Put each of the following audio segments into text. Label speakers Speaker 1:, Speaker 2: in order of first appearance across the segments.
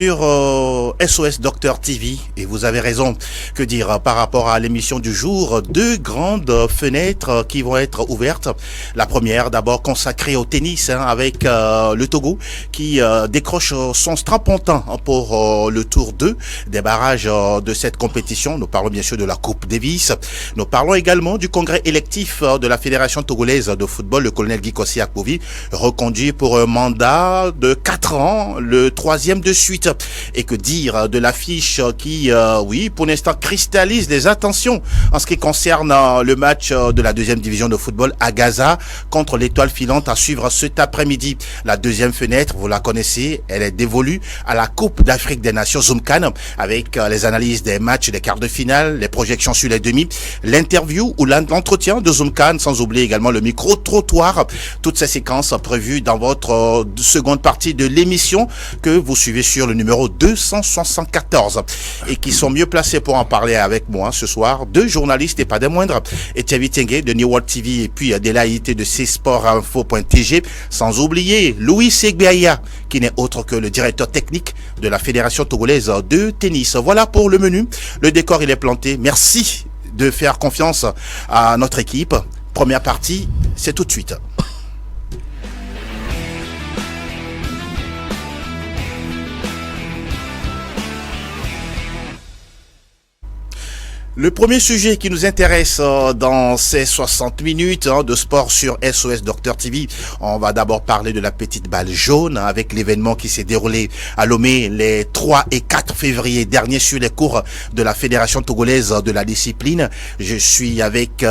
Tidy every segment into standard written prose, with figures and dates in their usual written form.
Speaker 1: Sur SOS Docteur TV, et vous avez raison, que dire par rapport à l'émission du jour, deux grandes fenêtres qui vont être ouvertes. La première d'abord consacrée au tennis avec le Togo qui décroche son strapontin pour le tour 2 des barrages de cette compétition. Nous parlons bien sûr de la Coupe Davis. Nous parlons également du congrès électif de la Fédération togolaise de football, le colonel Guy Kossi Akpovi, reconduit pour un mandat de 4 ans, le troisième de suite. Et que dire de l'affiche qui, oui, pour l'instant cristallise les attentions en ce qui concerne le match de la deuxième division de football à Gaza contre l'étoile filante à suivre cet après-midi. La deuxième fenêtre, vous la connaissez, elle est dévolue à la Coupe d'Afrique des Nations Zoomcan avec les analyses des matchs des quarts de finale, les projections sur les demi, l'interview ou l'entretien de Zoomcan, sans oublier également le micro-trottoir. Toutes ces séquences prévues dans votre seconde partie de l'émission que vous suivez sur le numéro 274 et qui sont mieux placés pour en parler avec moi ce soir. Deux journalistes et pas des moindres, Etiavi Tengue de New World TV et puis Adélaïté de csportinfo.tg, sans oublier Louis Segbeaya qui n'est autre que le directeur technique de la Fédération togolaise de tennis. Voilà pour le menu. Le décor il est planté. Merci de faire confiance à notre équipe. Première partie, c'est tout de suite. Le premier sujet qui nous intéresse dans ces 60 minutes de sport sur SOS Docteur TV, on va d'abord parler de la petite balle jaune avec l'événement qui s'est déroulé à Lomé les 3 et 4 février dernier sur les cours de la Fédération togolaise de la discipline. Je suis avec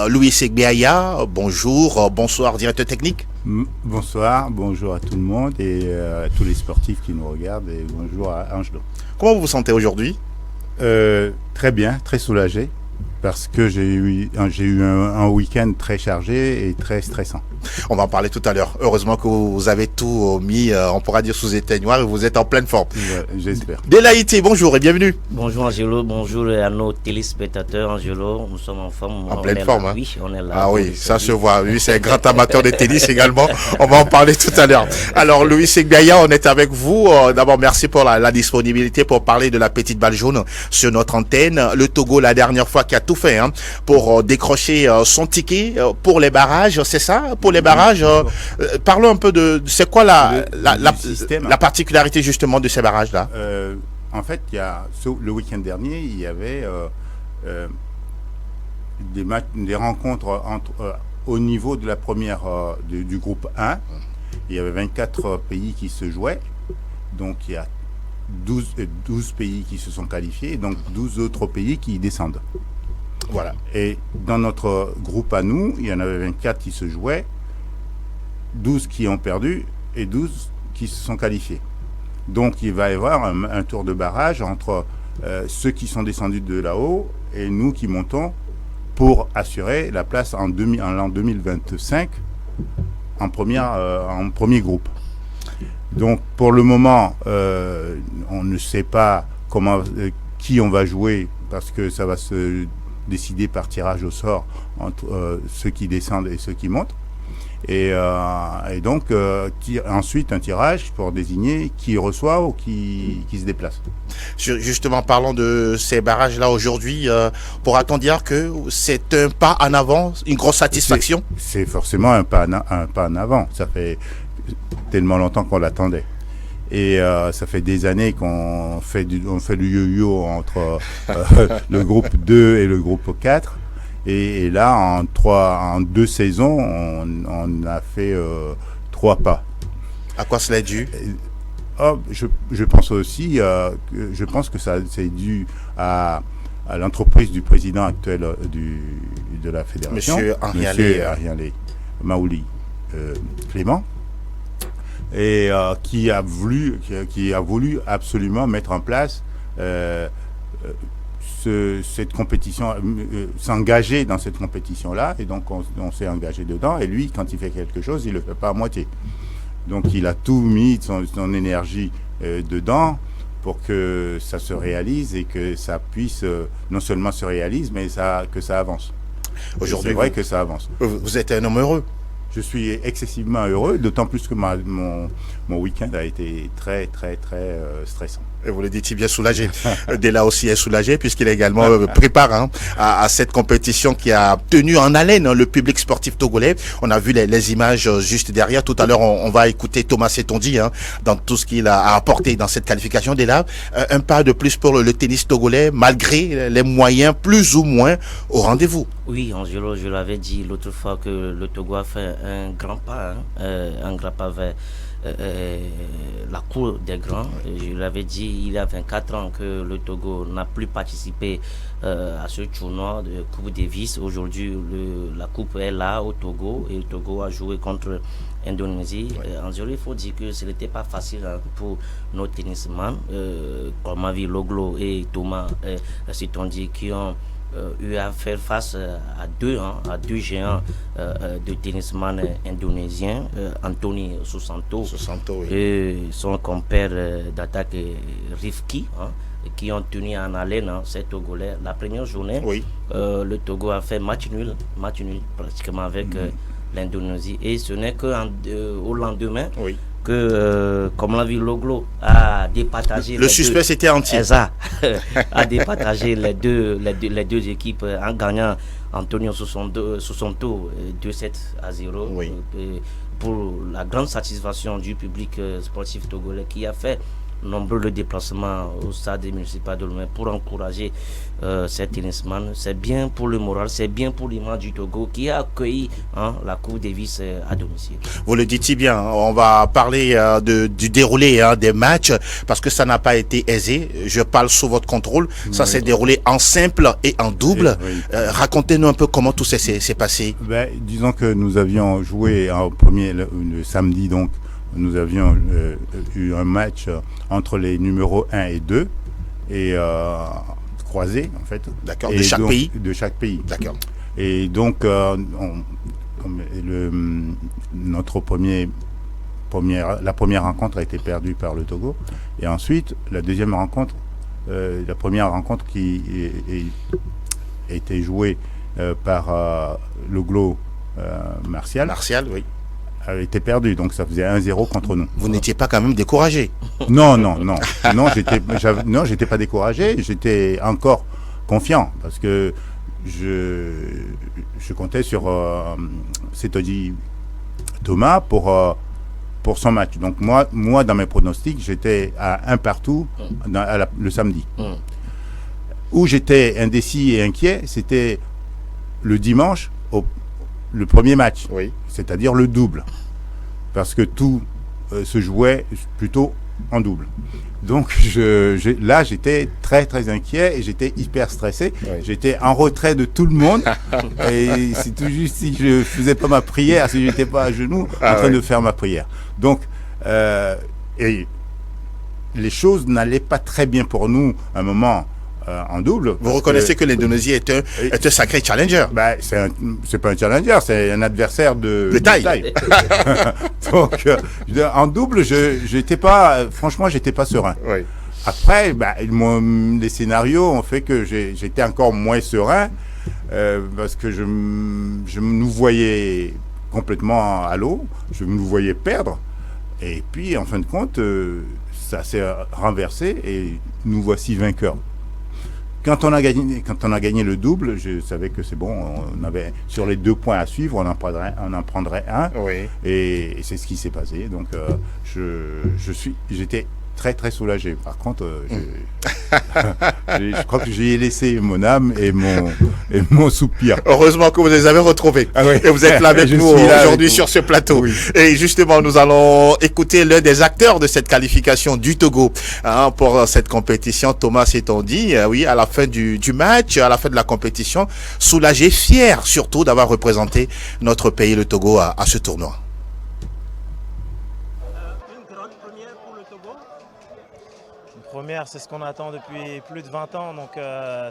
Speaker 1: Louis Segbeaya. Bonjour, bonsoir, directeur technique.
Speaker 2: Bonsoir, bonjour à tout le monde et à tous les sportifs qui nous regardent et bonjour à Angelo.
Speaker 1: Comment vous vous sentez aujourd'hui ?
Speaker 2: Très bien, très soulagé parce que j'ai eu un week-end très chargé et très stressant.
Speaker 1: On va en parler tout à l'heure. Heureusement que vous avez tout mis, on pourra dire sous éteignoir et vous êtes en pleine forme.
Speaker 2: Ouais, j'espère.
Speaker 1: Délaïté, bonjour et bienvenue.
Speaker 3: Bonjour Angelo, bonjour à nos téléspectateurs. Angelo, nous sommes en forme.
Speaker 1: En pleine forme.
Speaker 3: Hein. Oui, on est là.
Speaker 1: Ah oui, ça se voit. Lui, c'est un grand amateur de tennis également. On va en parler tout à l'heure. Alors, Louis Segbeaya, on est avec vous. D'abord, merci pour la disponibilité pour parler de la petite balle jaune sur notre antenne. Le Togo, la dernière fois, qui a tout fait pour décrocher son ticket pour les barrages, c'est ça? Pour les barrages, parlons un peu de c'est quoi la particularité justement de ces barrages-là?
Speaker 2: En fait, le week-end dernier, il y avait des rencontres au niveau de la première du groupe 1. Il y avait 24 pays qui se jouaient. Donc, il y a 12 pays qui se sont qualifiés et donc 12 autres pays qui descendent. Voilà. Et dans notre groupe à nous, il y en avait 24 qui se jouaient, 12 qui ont perdu et 12 qui se sont qualifiés. Donc il va y avoir un tour de barrage entre ceux qui sont descendus de là-haut et nous qui montons pour assurer la place en l'an 2025 en premier groupe. Donc pour le moment, on ne sait pas qui on va jouer parce que ça va se décider par tirage au sort entre ceux qui descendent et ceux qui montent. Et donc, ensuite, un tirage pour désigner qui reçoit ou qui se déplace.
Speaker 1: Justement, parlons de ces barrages-là aujourd'hui. Pourra-t-on dire que c'est un pas en avant, une grosse satisfaction?
Speaker 2: C'est forcément un pas en avant. Ça fait tellement longtemps qu'on l'attendait. Et ça fait des années qu'on fait le yo-yo entre le groupe 2 et le groupe 4. Et là, en 2 saisons, on a fait 3 pas.
Speaker 1: À quoi cela est dû?
Speaker 2: Je pense aussi, je pense que ça c'est dû à l'entreprise du président actuel de la fédération,
Speaker 1: Monsieur
Speaker 2: Ariale Maouli Clément. Et qui a voulu absolument mettre en place cette compétition, s'engager dans cette compétition-là, et donc on s'est engagé dedans, et lui, quand il fait quelque chose, il le fait pas à moitié. Donc il a tout mis son énergie dedans pour que ça se réalise et que ça puisse non seulement se réaliser, mais que ça avance.
Speaker 1: Aujourd'hui,
Speaker 2: c'est vrai que ça avance.
Speaker 1: Vous êtes un homme heureux.
Speaker 2: je suis excessivement heureux, d'autant plus que mon week-end a été très, très, très stressant.
Speaker 1: Et vous le dites bien soulagé. Della aussi est soulagé puisqu'il est également préparant à cette compétition qui a tenu en haleine le public sportif togolais. On a vu les images juste derrière. Tout à l'heure, on va écouter Thomas Setondi dans tout ce qu'il a apporté dans cette qualification. Della, un pas de plus pour le tennis togolais malgré les moyens plus ou moins au rendez-vous.
Speaker 3: Oui, Angelo, je l'avais dit l'autre fois que le Togo a fait un grand pas vers la cour des grands. Je l'avais dit il y a 24 ans que le Togo n'a plus participé à ce tournoi de Coupe Davis. Aujourd'hui, la coupe est là au Togo et le Togo a joué contre l'Indonésie. Angelo, il faut dire que ce n'était pas facile pour nos tennisman comme Mavi Loglo et Thomas Setondi qui ont eu à faire face à deux géants de tennisman indonésiens, Anthony Susanto
Speaker 1: oui.
Speaker 3: Et son compère d'attaque Rifki, qui ont tenu en haleine ces Togolais. La première journée,
Speaker 1: oui.
Speaker 3: Le Togo a fait match nul pratiquement avec l'Indonésie. Et ce n'est qu'au lendemain
Speaker 1: oui.
Speaker 3: que, comme l'a vu Loglo, a départagé
Speaker 1: le suspense était entier.
Speaker 3: A départagé les deux équipes en gagnant Antonio Susanto 2-7-0
Speaker 1: oui.
Speaker 3: Pour la grande satisfaction du public sportif togolais qui a fait nombreux de déplacements au stade municipal de Lomé pour encourager ces tennisman. C'est bien pour le moral, c'est bien pour l'image du Togo qui a accueilli la Coupe Davis à domicile.
Speaker 1: Vous le dites si bien, on va parler du déroulé des matchs parce que ça n'a pas été aisé. Je parle sous votre contrôle. Ça s'est déroulé en simple et en double.
Speaker 2: Oui.
Speaker 1: Racontez-nous un peu comment tout s'est passé.
Speaker 2: Disons que nous avions joué en premier le samedi, donc nous avions eu un match entre les numéros 1 et 2 et croisés en fait.
Speaker 1: D'accord, de chaque pays.
Speaker 2: De chaque pays.
Speaker 1: D'accord.
Speaker 2: Et donc la première rencontre a été perdue par le Togo et ensuite la deuxième rencontre, la première rencontre qui a été jouée par le Glo Martial.
Speaker 1: Martial, oui.
Speaker 2: A été perdu, donc ça faisait 1-0 contre nous.
Speaker 1: Vous n'étiez pas quand même découragé?
Speaker 2: Non, j'étais pas découragé, j'étais encore confiant parce que je comptais sur Setondi Thomas pour son match. Donc moi dans mes pronostics, j'étais à un partout le samedi. Où j'étais indécis et inquiet, c'était le dimanche le premier match,
Speaker 1: oui.
Speaker 2: C'est-à-dire le double, parce que tout se jouait plutôt en double. Donc là, j'étais très très inquiet et j'étais hyper stressé.
Speaker 1: Oui.
Speaker 2: J'étais en retrait de tout le monde et c'est tout juste si je faisais pas ma prière, si j'étais pas à genoux en train de faire ma prière. Donc et les choses n'allaient pas très bien pour nous à un moment. En double.
Speaker 1: Vous reconnaissez que l'Indonésie est un sacré challenger.
Speaker 2: C'est pas un challenger, c'est un adversaire de taille. Donc, en double, franchement, j'étais pas serein.
Speaker 1: Oui.
Speaker 2: Après, les scénarios ont fait que j'étais encore moins serein parce que je nous voyais complètement à l'eau, je nous voyais perdre. Et puis, en fin de compte, ça s'est renversé et nous voici vainqueurs. Quand on a gagné le double, je savais que c'est bon, on avait sur les 2 points à suivre, on en prendrait un.
Speaker 1: Oui.
Speaker 2: Et c'est ce qui s'est passé. Donc j'étais très très soulagé. Par contre, je crois que j'ai laissé mon âme et mon soupir.
Speaker 1: Heureusement que vous les avez retrouvés.
Speaker 2: Ah oui.
Speaker 1: Et vous êtes là avec nous aujourd'hui sur ce plateau. Oui. Et justement, nous allons écouter l'un des acteurs de cette qualification du Togo pour cette compétition, Thomas Setondi. Oui, à la fin du match, à la fin de la compétition, soulagé, fier surtout d'avoir représenté notre pays, le Togo, à ce tournoi.
Speaker 4: Première, c'est ce qu'on attend depuis plus de 20 ans, donc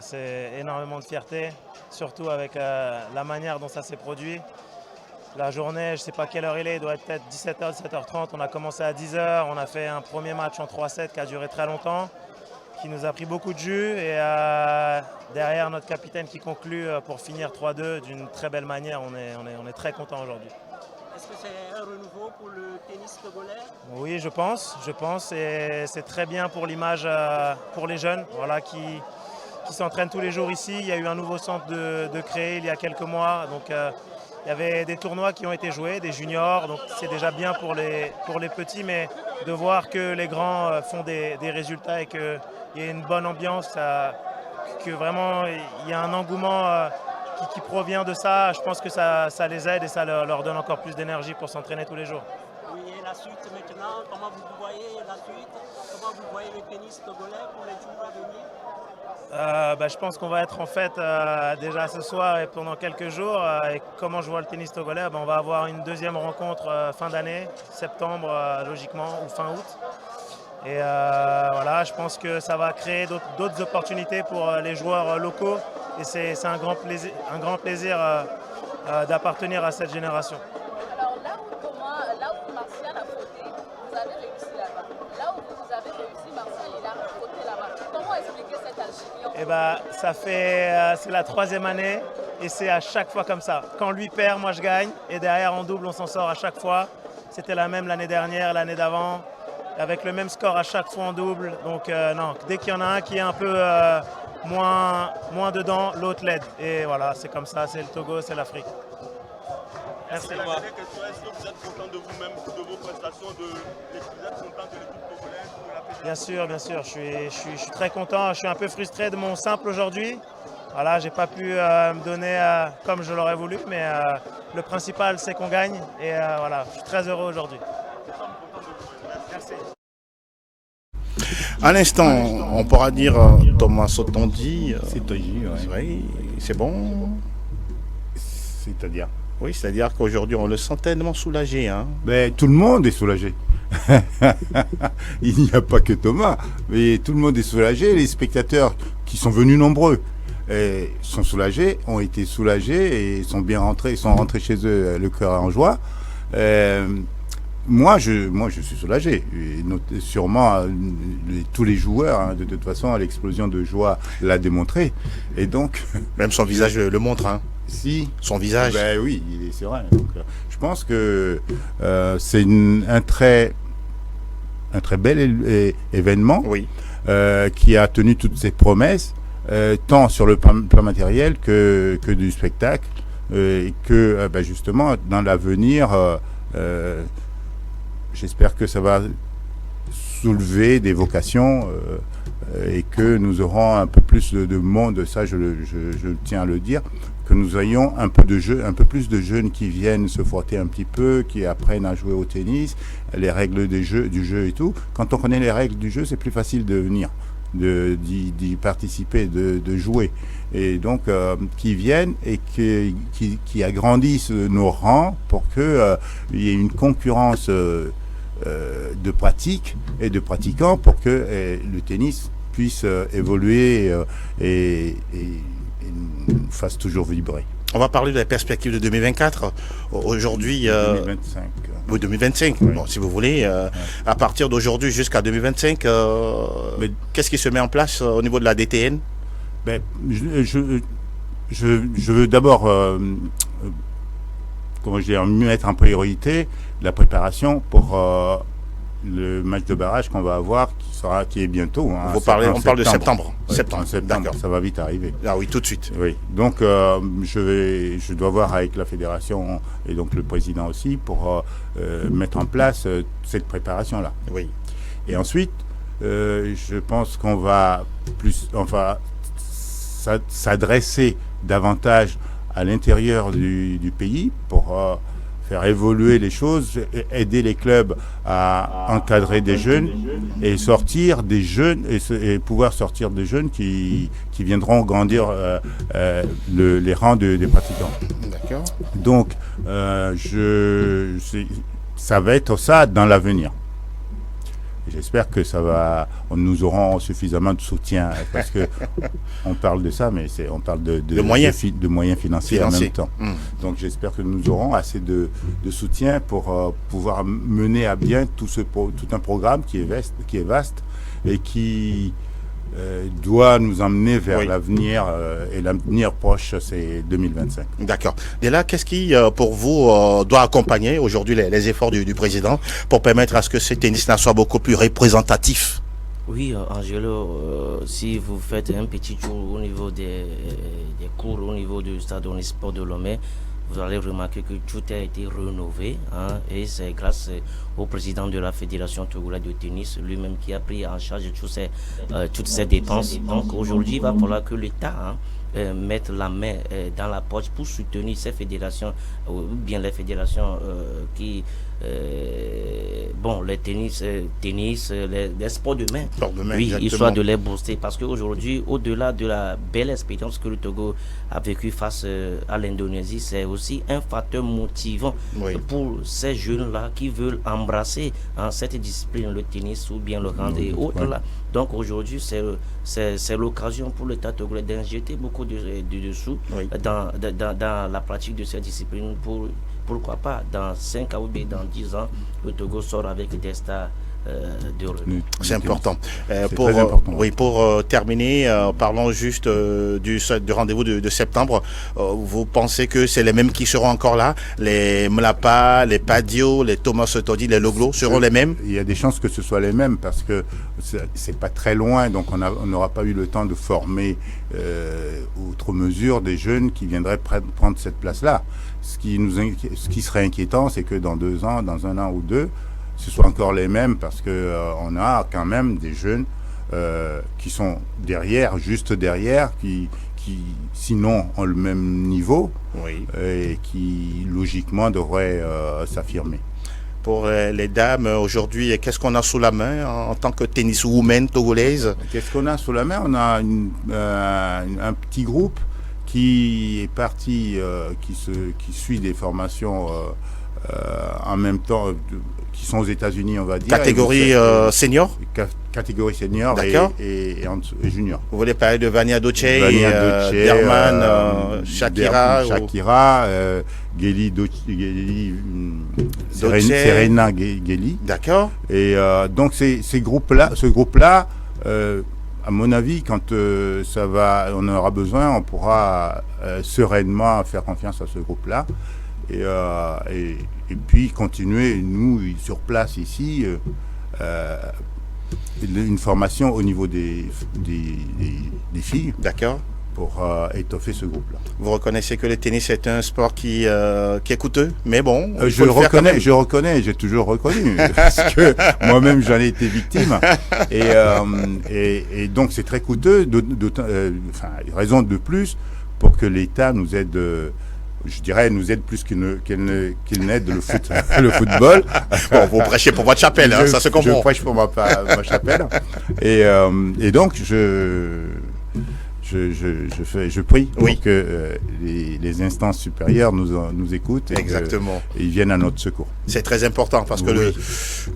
Speaker 4: c'est énormément de fierté, surtout avec la manière dont ça s'est produit. La journée, je ne sais pas quelle heure il doit être peut-être 17h, 17h30. On a commencé à 10h, on a fait un premier match en 3-7 qui a duré très longtemps, qui nous a pris beaucoup de jus. Et derrière notre capitaine qui conclut pour finir 3-2 d'une très belle manière, on est très content aujourd'hui.
Speaker 5: scénario pour le tennis togolais?
Speaker 4: Oui, je pense, et c'est très bien pour l'image pour les jeunes voilà, qui s'entraînent tous les jours ici. Il y a eu un nouveau centre de créé il y a quelques mois, donc il y avait des tournois qui ont été joués, des juniors, donc c'est déjà bien pour les petits, mais de voir que les grands font des résultats et qu'il y a une bonne ambiance, que vraiment il y a un engouement qui provient de ça, je pense que ça les aide et ça leur donne encore plus d'énergie pour s'entraîner tous les jours.
Speaker 5: Oui, et la suite maintenant, comment vous voyez la suite? Comment vous voyez le tennis togolais pour les jours à venir?
Speaker 4: Je pense qu'on va être en fête déjà ce soir et pendant quelques jours. Et comment je vois le tennis togolais, on va avoir une deuxième rencontre fin d'année, septembre logiquement, ou fin août. Et voilà, je pense que ça va créer d'autres opportunités pour les joueurs locaux. Et c'est un grand plaisir d'appartenir à cette génération.
Speaker 6: Alors là où Martial a fauté, vous avez réussi là-bas. Là où vous avez réussi, Martial, il a fauté là-bas. Comment expliquer cette alchimie?
Speaker 4: C'est la 3e année et c'est à chaque fois comme ça. Quand lui perd, moi je gagne. Et derrière, en double, on s'en sort à chaque fois. C'était la même l'année dernière, l'année d'avant, avec le même score à chaque fois en double. Donc non, dès qu'il y en a un qui est un peu moins dedans, l'autre l'aide. Et voilà, c'est comme ça, c'est le Togo, c'est l'Afrique. Merci.
Speaker 7: La dernière question, est-ce que vous êtes content de vous-même, de vos prestations, vous êtes content de l'équipe togolaise, de la fédération?
Speaker 4: Bien sûr, je suis très content. Je suis un peu frustré de mon simple aujourd'hui. Voilà, j'ai pas pu me donner comme je l'aurais voulu, mais le principal c'est qu'on gagne et voilà, je suis très heureux aujourd'hui. Merci.
Speaker 1: À l'instant, on pourra dire Thomas Sotondi.
Speaker 2: C'est Toji,
Speaker 1: Oui, c'est bon.
Speaker 2: C'est-à-dire?
Speaker 1: Oui, c'est-à-dire qu'aujourd'hui, on le sent tellement soulagé. Hein.
Speaker 2: Ben, tout le monde est soulagé. Il n'y a pas que Thomas, mais tout le monde est soulagé. Les spectateurs qui sont venus nombreux sont soulagés, ont été soulagés et sont bien rentrés, sont rentrés chez eux le cœur en joie. Moi, je suis soulagé. Et sûrement, tous les joueurs, hein, de toute façon, l'explosion de joie l'a démontré. Et donc,
Speaker 1: même son visage le montre. Hein.
Speaker 2: Si.
Speaker 1: Son visage.
Speaker 2: Ben oui, c'est vrai. Donc, je pense que c'est un très bel événement
Speaker 1: oui.
Speaker 2: Qui a tenu toutes ses promesses, tant sur le plan matériel que du spectacle, et que justement dans l'avenir, j'espère que ça va soulever des vocations et que nous aurons un peu plus de monde, ça je tiens à le dire, que nous ayons un peu plus de jeunes qui viennent se frotter un petit peu, qui apprennent à jouer au tennis, les règles du jeu et tout. Quand on connaît les règles du jeu, c'est plus facile de venir, d'y participer, de jouer. Et donc, qui viennent et qui agrandissent nos rangs pour qu'il y ait une concurrence de pratiques et de pratiquants pour que le tennis puisse évoluer et nous fasse toujours vibrer.
Speaker 1: On va parler de la perspective de 2024. Aujourd'hui...
Speaker 2: 2025.
Speaker 1: Oui, 2025. Oui. Bon, si vous voulez, à partir d'aujourd'hui jusqu'à 2025, qu'est-ce qui se met en place au niveau de la DTN?
Speaker 2: Je veux d'abord mettre en priorité la préparation pour le match de barrage qu'on va avoir, qui est bientôt. Hein,
Speaker 1: on parle de septembre.
Speaker 2: Ouais, septembre, d'accord. Ça va vite arriver.
Speaker 1: Ah oui, tout de suite.
Speaker 2: Oui. Donc, je dois voir avec la fédération et donc le président aussi pour mettre en place cette préparation-là.
Speaker 1: Oui.
Speaker 2: Et ensuite, je pense qu'on va s'adresser davantage à l'intérieur du pays pour faire évoluer les choses, aider les clubs à encadrer des jeunes et sortir des jeunes et pouvoir sortir des jeunes qui viendront grandir les rangs des pratiquants.
Speaker 1: D'accord.
Speaker 2: Donc, ça va être ça dans l'avenir. J'espère que nous aurons suffisamment de soutien parce que on parle de ça, mais on parle de moyens financiers en même temps. Donc j'espère que nous aurons assez de soutien pour pouvoir mener à bien tout un programme qui est vaste et qui doit nous emmener vers
Speaker 1: Oui.
Speaker 2: l'avenir, et l'avenir proche, c'est 2025.
Speaker 1: D'accord. Dès là, qu'est-ce qui, pour vous, doit accompagner aujourd'hui les efforts du président pour permettre à ce que ce tennis-là soit beaucoup plus représentatif?
Speaker 3: Oui, Angelo, si vous faites un petit tour au niveau des cours, au niveau du stade Omnisport de Lomé, vous allez remarquer que tout a été rénové, hein, et c'est grâce au président de la Fédération togolaise de tennis, lui-même qui a pris en charge toutes ces dépenses. Donc aujourd'hui, il va falloir que l'État mette la main dans la poche pour soutenir ces fédérations, ou bien les fédérations qui... bon, les tennis, les sports de main.
Speaker 1: Sport de main,
Speaker 3: Oui,
Speaker 1: exactement.
Speaker 3: histoire de les booster. Parce qu'aujourd'hui, au-delà de la belle expérience que le Togo a vécue face à l'Indonésie, c'est aussi un facteur motivant
Speaker 1: Oui.
Speaker 3: pour ces jeunes-là qui veulent embrasser cette discipline, le tennis ou bien le hand et autres là. Donc aujourd'hui, c'est l'occasion pour l'État togolais d'injecter beaucoup de sous
Speaker 1: Oui.
Speaker 3: dans la pratique de cette discipline pour... Pourquoi pas, dans 5 ans ou bien dans 10 ans, le Togo sort avec des stars de renom.
Speaker 1: C'est important.
Speaker 2: C'est très important.
Speaker 1: Oui, pour terminer, parlons juste du rendez-vous de septembre. Vous pensez que c'est les mêmes qui seront encore là? Les Mlapa, les Padio, les Thomas Todi, les Loglo seront les mêmes?
Speaker 2: Il y a des chances que ce soit les mêmes parce que c'est pas très loin, donc on n'aura pas eu le temps de former outre mesure des jeunes qui viendraient prendre cette place-là. Ce qui serait inquiétant, c'est que dans 2 ans, dans 1 an ou 2, ce soit encore les mêmes parce que on a quand même des jeunes qui sont derrière, juste derrière, qui sinon ont le même niveau,
Speaker 1: Oui.
Speaker 2: et qui logiquement devraient s'affirmer.
Speaker 1: Pour les dames, aujourd'hui, qu'est-ce qu'on a sous la main en tant que tennis woman togolaise?
Speaker 2: Qu'est-ce qu'on a sous la main? On a un petit groupe qui est parti, qui suit des formations en même temps, qui sont aux États-Unis, on va dire.
Speaker 1: Catégorie senior?
Speaker 2: Catégorie senior
Speaker 1: D'accord.
Speaker 2: et junior.
Speaker 1: Vous voulez parler de Vania Doce,
Speaker 2: Vania Doce,
Speaker 1: Derman, Shakira?
Speaker 2: Shakira, Geli, Serena Geli.
Speaker 1: D'accord.
Speaker 2: Et donc ce groupe-là, à mon avis, quand on aura besoin, on pourra sereinement faire confiance à ce groupe-là et puis continuer, nous, sur place ici, une formation au niveau des filles.
Speaker 1: D'accord.
Speaker 2: Pour étoffer ce groupe-là.
Speaker 1: Vous reconnaissez que le tennis est un sport qui est coûteux, mais bon,
Speaker 2: je reconnais, j'ai toujours reconnu, parce que moi-même j'en ai été victime, et donc c'est très coûteux, raison de plus pour que l'État nous aide, je dirais, nous aide plus qu'il n'aide le football.
Speaker 1: Bon, vous prêchez pour votre chapelle, hein, ça se comprend.
Speaker 2: Je prêche pour ma chapelle, et donc je prie pour que les instances supérieures nous écoutent et qu'ils viennent à notre secours.
Speaker 1: C'est très important parce que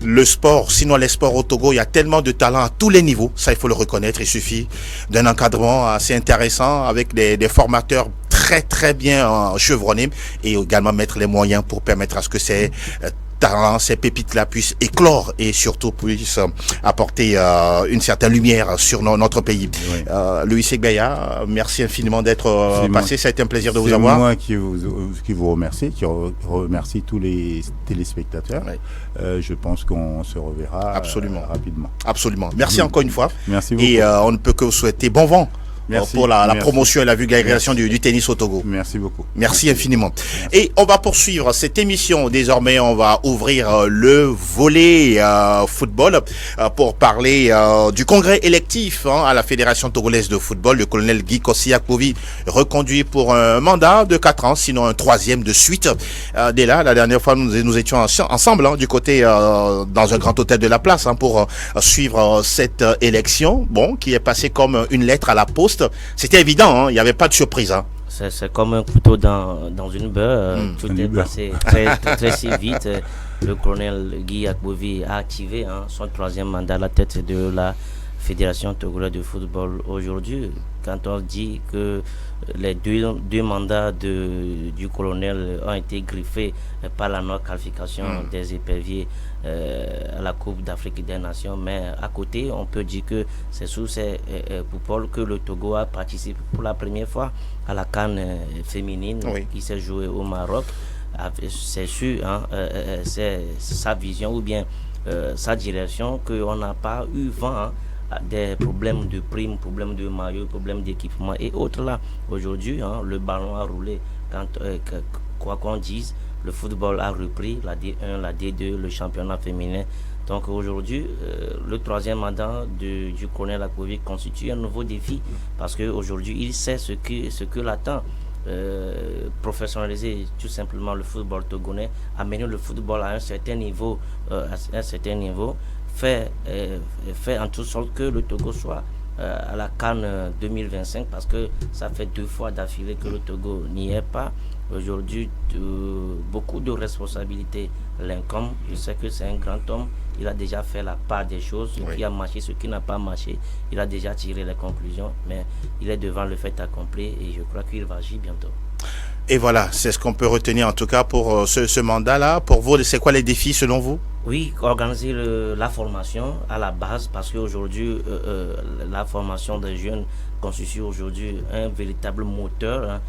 Speaker 1: le sport, sinon les sports au Togo, il y a tellement de talents à tous les niveaux, ça il faut le reconnaître, il suffit d'un encadrement assez intéressant avec des formateurs très bien chevronnés et également mettre les moyens pour permettre à ce que ces talents, ces pépites-là puissent éclore et surtout puissent apporter une certaine lumière sur notre pays.
Speaker 2: Oui.
Speaker 1: Louis Segbeya, merci infiniment d'être passé. Ça a été un plaisir de vous avoir.
Speaker 2: C'est moi qui vous remercie, qui remercie tous les téléspectateurs. Oui. Je pense qu'on se reverra rapidement.
Speaker 1: Absolument. Merci encore une fois.
Speaker 2: Merci beaucoup.
Speaker 1: Et on ne peut que vous souhaiter bon vent.
Speaker 2: Merci,
Speaker 1: pour la promotion et la vulgarisation du tennis au Togo.
Speaker 2: Merci beaucoup.
Speaker 1: Merci infiniment. Merci. Et on va poursuivre cette émission. Désormais, on va ouvrir le volet football pour parler du congrès électif à la Fédération togolaise de football. Le colonel Guy Kossi Akpovi reconduit pour un mandat de 4 ans, sinon un 3e de suite. Dès là, la dernière fois, nous étions ensemble du côté dans un grand hôtel de la place pour suivre cette élection, qui est passée comme une lettre à la poste. C'était évident, il n'y avait pas de surprise.
Speaker 3: C'est comme un couteau dans une beurre. Tout est passé très vite. Le colonel Guy Akpovi a activé son 3e mandat à la tête de la Fédération togolaise de football. Aujourd'hui, quand on dit que les deux mandats du colonel ont été griffés par la non-qualification des éperviers à la Coupe d'Afrique des Nations. Mais à côté, on peut dire que c'est sous ces poupoles que le Togo a participé pour la première fois à la CAN féminine qui s'est jouée au Maroc. C'est sûr, hein, c'est sa vision ou bien sa direction qu'on n'a pas eu vent, hein, des problèmes de primes, problèmes de maillot, problèmes d'équipement et autres là. Aujourd'hui, hein, le ballon a roulé. Quoi qu'on dise, le football a repris, la D1, la D2, le championnat féminin. Donc aujourd'hui, le troisième mandat du colonel Akovi constitue un nouveau défi parce qu'aujourd'hui, il sait ce que l'attend. Professionnaliser tout simplement le football togolais, amener le football à un certain niveau, fait en toute sorte que le Togo soit à la CAN 2025 parce que ça fait 2 fois d'affilée que le Togo n'y est pas. Aujourd'hui, beaucoup de responsabilités l'incombent. Je sais que c'est un grand homme. Il a déjà fait la part des choses, ce qui a marché, ce qui n'a pas marché. Il a déjà tiré les conclusions, mais il est devant le fait accompli et je crois qu'il va agir bientôt.
Speaker 1: Et voilà, c'est ce qu'on peut retenir en tout cas pour ce mandat-là. Pour vous, c'est quoi les défis selon vous?
Speaker 3: Oui, organiser la formation à la base parce qu'aujourd'hui, la formation des jeunes constitue aujourd'hui un véritable moteur, hein,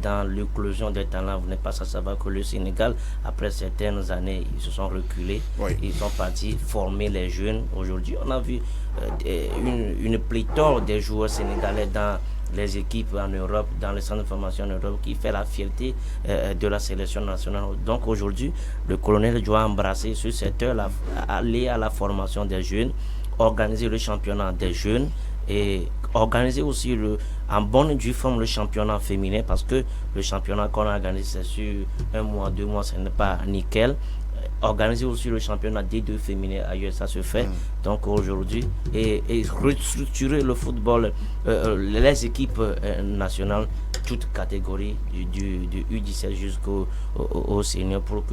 Speaker 3: dans l'éclosion des talents. Vous n'êtes pas sans savoir que le Sénégal, après certaines années, ils se sont reculés. Ils sont partis former les jeunes. Aujourd'hui, on a vu une pléthore des joueurs sénégalais dans les équipes en Europe, dans les centres de formation en Europe, qui fait la fierté de la sélection nationale. Donc aujourd'hui, le colonel doit embrasser ce secteur, aller à la formation des jeunes, organiser le championnat des jeunes et organiser aussi en bonne et due forme le championnat féminin parce que le championnat qu'on a organisé c'est sur 1 mois, 2 mois, ce n'est pas nickel. Organiser aussi le championnat D2 féminin ailleurs, ça se fait. Donc aujourd'hui, et restructurer le football, les équipes nationales, toutes catégories, du U17 jusqu'au senior, pour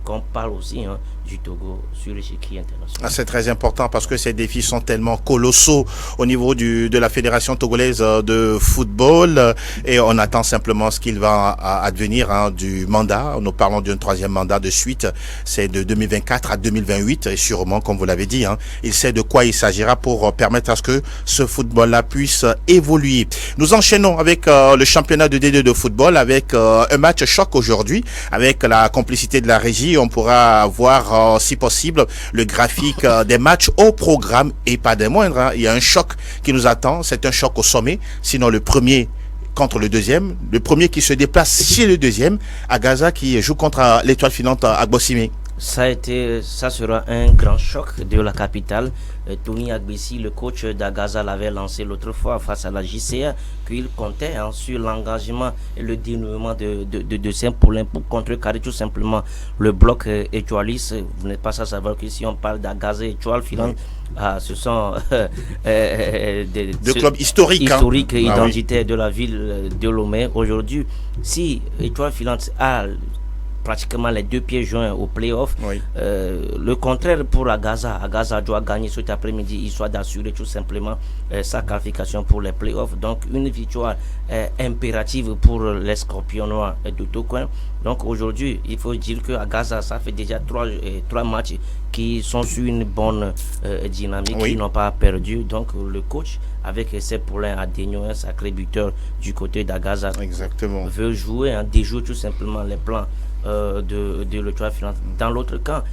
Speaker 3: qu'on parle aussi, hein, du Togo sur l'échiquier international.
Speaker 1: C'est très important parce que ces défis sont tellement colossaux au niveau de la Fédération togolaise de football et on attend simplement ce qu'il va advenir, hein, du mandat. Nous parlons d'un 3e mandat de suite, c'est de 2024 à 2028 et sûrement, comme vous l'avez dit, hein, il sait de quoi il s'agira pour permettre à ce que ce football-là puisse évoluer. Nous enchaînons avec le championnat de D2 de football avec un match choc aujourd'hui avec la complicité de la régie. On pourra voir si possible le graphique des matchs au programme et pas des moindres, hein. Il y a un choc qui nous attend, c'est un choc au sommet, sinon le premier contre le deuxième, le premier qui se déplace chez le deuxième, à Gaza, qui joue contre l'étoile filante Agbossime.
Speaker 3: Ça sera un grand choc de la capitale. Tony Agbessi, le coach d'Agaza, l'avait lancé l'autre fois face à la JCA, qu'il comptait, hein, sur l'engagement et le dénouement de Saint-Paulin pour contrecarrer tout simplement le bloc étoiliste. Vous n'êtes pas sans savoir que si on parle d'Agaza étoile filante, ce sont
Speaker 1: deux clubs historiques,
Speaker 3: identitaires de la ville de Lomé. Aujourd'hui, si étoile filante a pratiquement les 2 pieds joints au play-off. Le contraire pour Agaza. Agaza doit gagner cet après-midi, histoire d'assurer tout simplement sa qualification pour les play-offs. Donc une victoire est impérative pour les Scorpions noirs de Tokoin. Donc aujourd'hui, il faut dire que Agaza, ça fait déjà 3 matchs qui sont sur une bonne dynamique, qui n'ont pas perdu. Donc le coach, avec ses poulains à Daigno, un sacré buteur du côté d'Agaza, veut jouer, déjouer tout simplement les plans de l'étoile filante. Dans l'autre camp,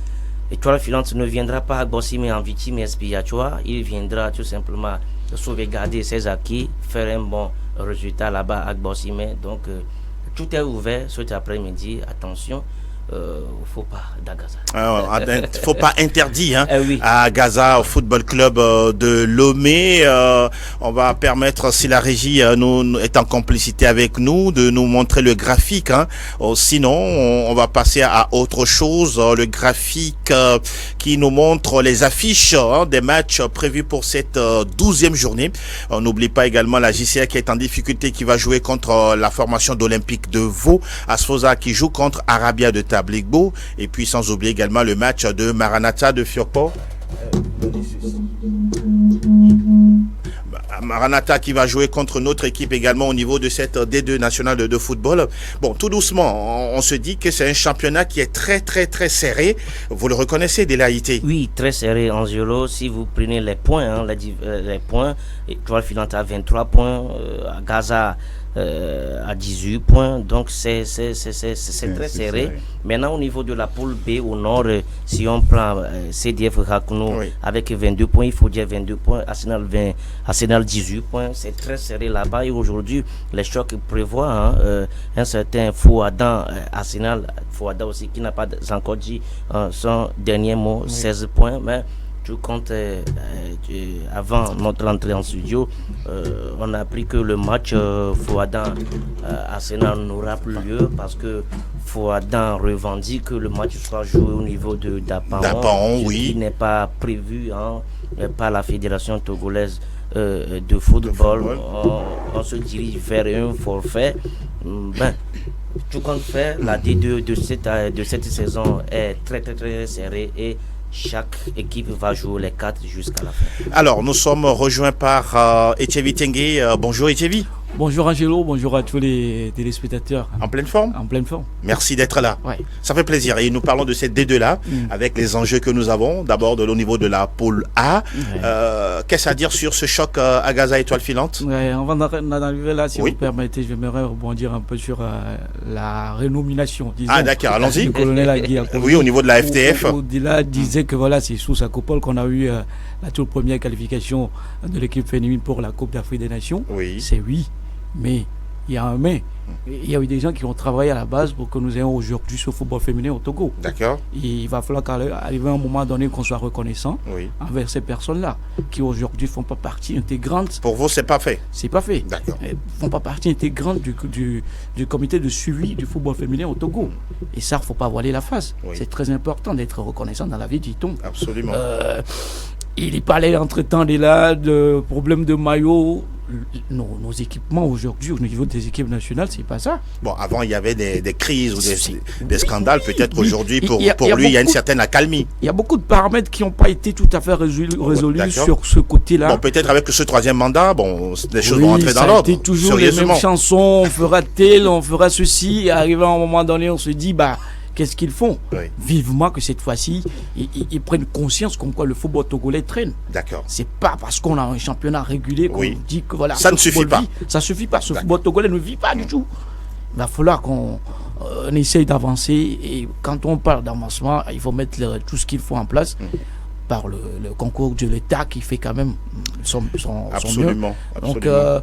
Speaker 3: l'étoile filante ne viendra pas à Bossime en victime expiatoire, il viendra tout simplement sauvegarder ses acquis, faire un bon résultat là-bas à Bossime. Donc tout est ouvert cet après-midi. Attention, faut pas d'Agaza.
Speaker 1: Faut pas interdire, hein, à Gaza, au football club de Lomé. On va permettre, si la régie nous est en complicité avec nous, de nous montrer le graphique, hein. Sinon, on va passer à autre chose. Le graphique qui nous montre les affiches, hein, des matchs prévus pour cette 12e journée. On n'oublie pas également la JCA qui est en difficulté, qui va jouer contre la formation d'Olympique de Vaud. Asfosa qui joue contre Arabia de Tabligbo, et puis sans oublier également le match de Maranatha de Fiokpo. Maranatha qui va jouer contre notre équipe également au niveau de cette D2 nationale de football. Bon, tout doucement, on se dit que c'est un championnat qui est très très très serré. Vous le reconnaissez, Delaïté?
Speaker 3: Oui, très serré, Angelo. Si vous prenez les points, les points, Étoile Filante a 23 points, à Gaza à 18 points, donc c'est très serré. Maintenant, au niveau de la poule B au nord, si on prend CDF Rakuno avec 22 points, il faut dire 22 points, Arsenal 18 points, c'est très serré là-bas. Et aujourd'hui, les chocs prévoient un certain Fouadan, Arsenal, Fouadan aussi qui n'a pas encore dit son dernier mot, 16 points, mais tout compte, avant notre entrée en studio, on a appris que le match Fouadan-Arsenal n'aura plus lieu parce que Fouadan revendique que le match soit joué au niveau de Dapaon, qui n'est pas prévu par la Fédération togolaise de football. On se dirige vers un forfait. Tout compte fait, la D2 de cette saison est très très très serrée et chaque équipe va jouer les 4 jusqu'à la fin.
Speaker 1: Alors, nous sommes rejoints par Etchevi Tengue. Bonjour Etchevi.
Speaker 8: Bonjour Angelo, bonjour à tous les téléspectateurs.
Speaker 1: En pleine forme?
Speaker 8: En pleine forme.
Speaker 1: Merci d'être là.
Speaker 8: Ouais.
Speaker 1: Ça fait plaisir. Et nous parlons de cette D2-là, avec les enjeux que nous avons. D'abord, au niveau de la poule A. Qu'est-ce à dire sur ce choc à Gaza Étoile Filante?
Speaker 8: Avant d'arriver là, si vous permettez, j'aimerais rebondir un peu sur la rénomination.
Speaker 1: Ah d'accord, allons-y.
Speaker 8: Du colonel Agui.
Speaker 1: Oui, au niveau de la FTF.
Speaker 8: Au-delà, disait que voilà, c'est sous sa coupole qu'on a eu la toute première qualification de l'équipe féminine pour la Coupe d'Afrique des Nations.
Speaker 1: Oui.
Speaker 8: C'est oui. Mais il y a un mais. Il y a eu des gens qui ont travaillé à la base pour que nous ayons aujourd'hui ce football féminin au Togo.
Speaker 1: D'accord.
Speaker 8: Il va falloir qu'arriver à un moment donné qu'on soit reconnaissant envers ces personnes-là qui aujourd'hui ne font pas partie intégrante.
Speaker 1: Pour vous, c'est pas fait?
Speaker 8: C'est pas fait.
Speaker 1: D'accord.
Speaker 8: Elles ne font pas partie intégrante du comité de suivi du football féminin au Togo. Et ça, il ne faut pas voiler la face. C'est très important d'être reconnaissant dans la vie, dit-on.
Speaker 1: Absolument.
Speaker 8: Il n'est pas allé entre-temps de problèmes de maillot. Nos équipements aujourd'hui au niveau des équipes nationales, c'est pas ça.
Speaker 1: Bon, avant il y avait des crises ou des scandales, peut-être aujourd'hui pour lui il y a une certaine accalmie.
Speaker 8: Il y a beaucoup de paramètres qui n'ont pas été tout à fait résolus sur ce côté-là.
Speaker 1: Bon, peut-être avec ce troisième mandat, bon, les choses vont entrer dans l'ordre.
Speaker 8: C'était toujours les mêmes chansons, on fera tel, on fera ceci, et arrivé à un moment donné, on se dit, qu'est-ce qu'ils font? Vivement que cette fois-ci, ils prennent conscience comme quoi le football togolais traîne.
Speaker 1: D'accord.
Speaker 8: C'est pas parce qu'on a un championnat régulier qu'on dit que voilà.
Speaker 1: Ça ne suffit pas.
Speaker 8: Ça suffit pas. Ce football togolais ne vit pas du tout. Il va falloir qu'on essaye d'avancer. Et quand on parle d'avancement, il faut mettre tout ce qu'il faut en place par le concours de l'État qui fait quand même son
Speaker 1: absolument,
Speaker 8: mieux.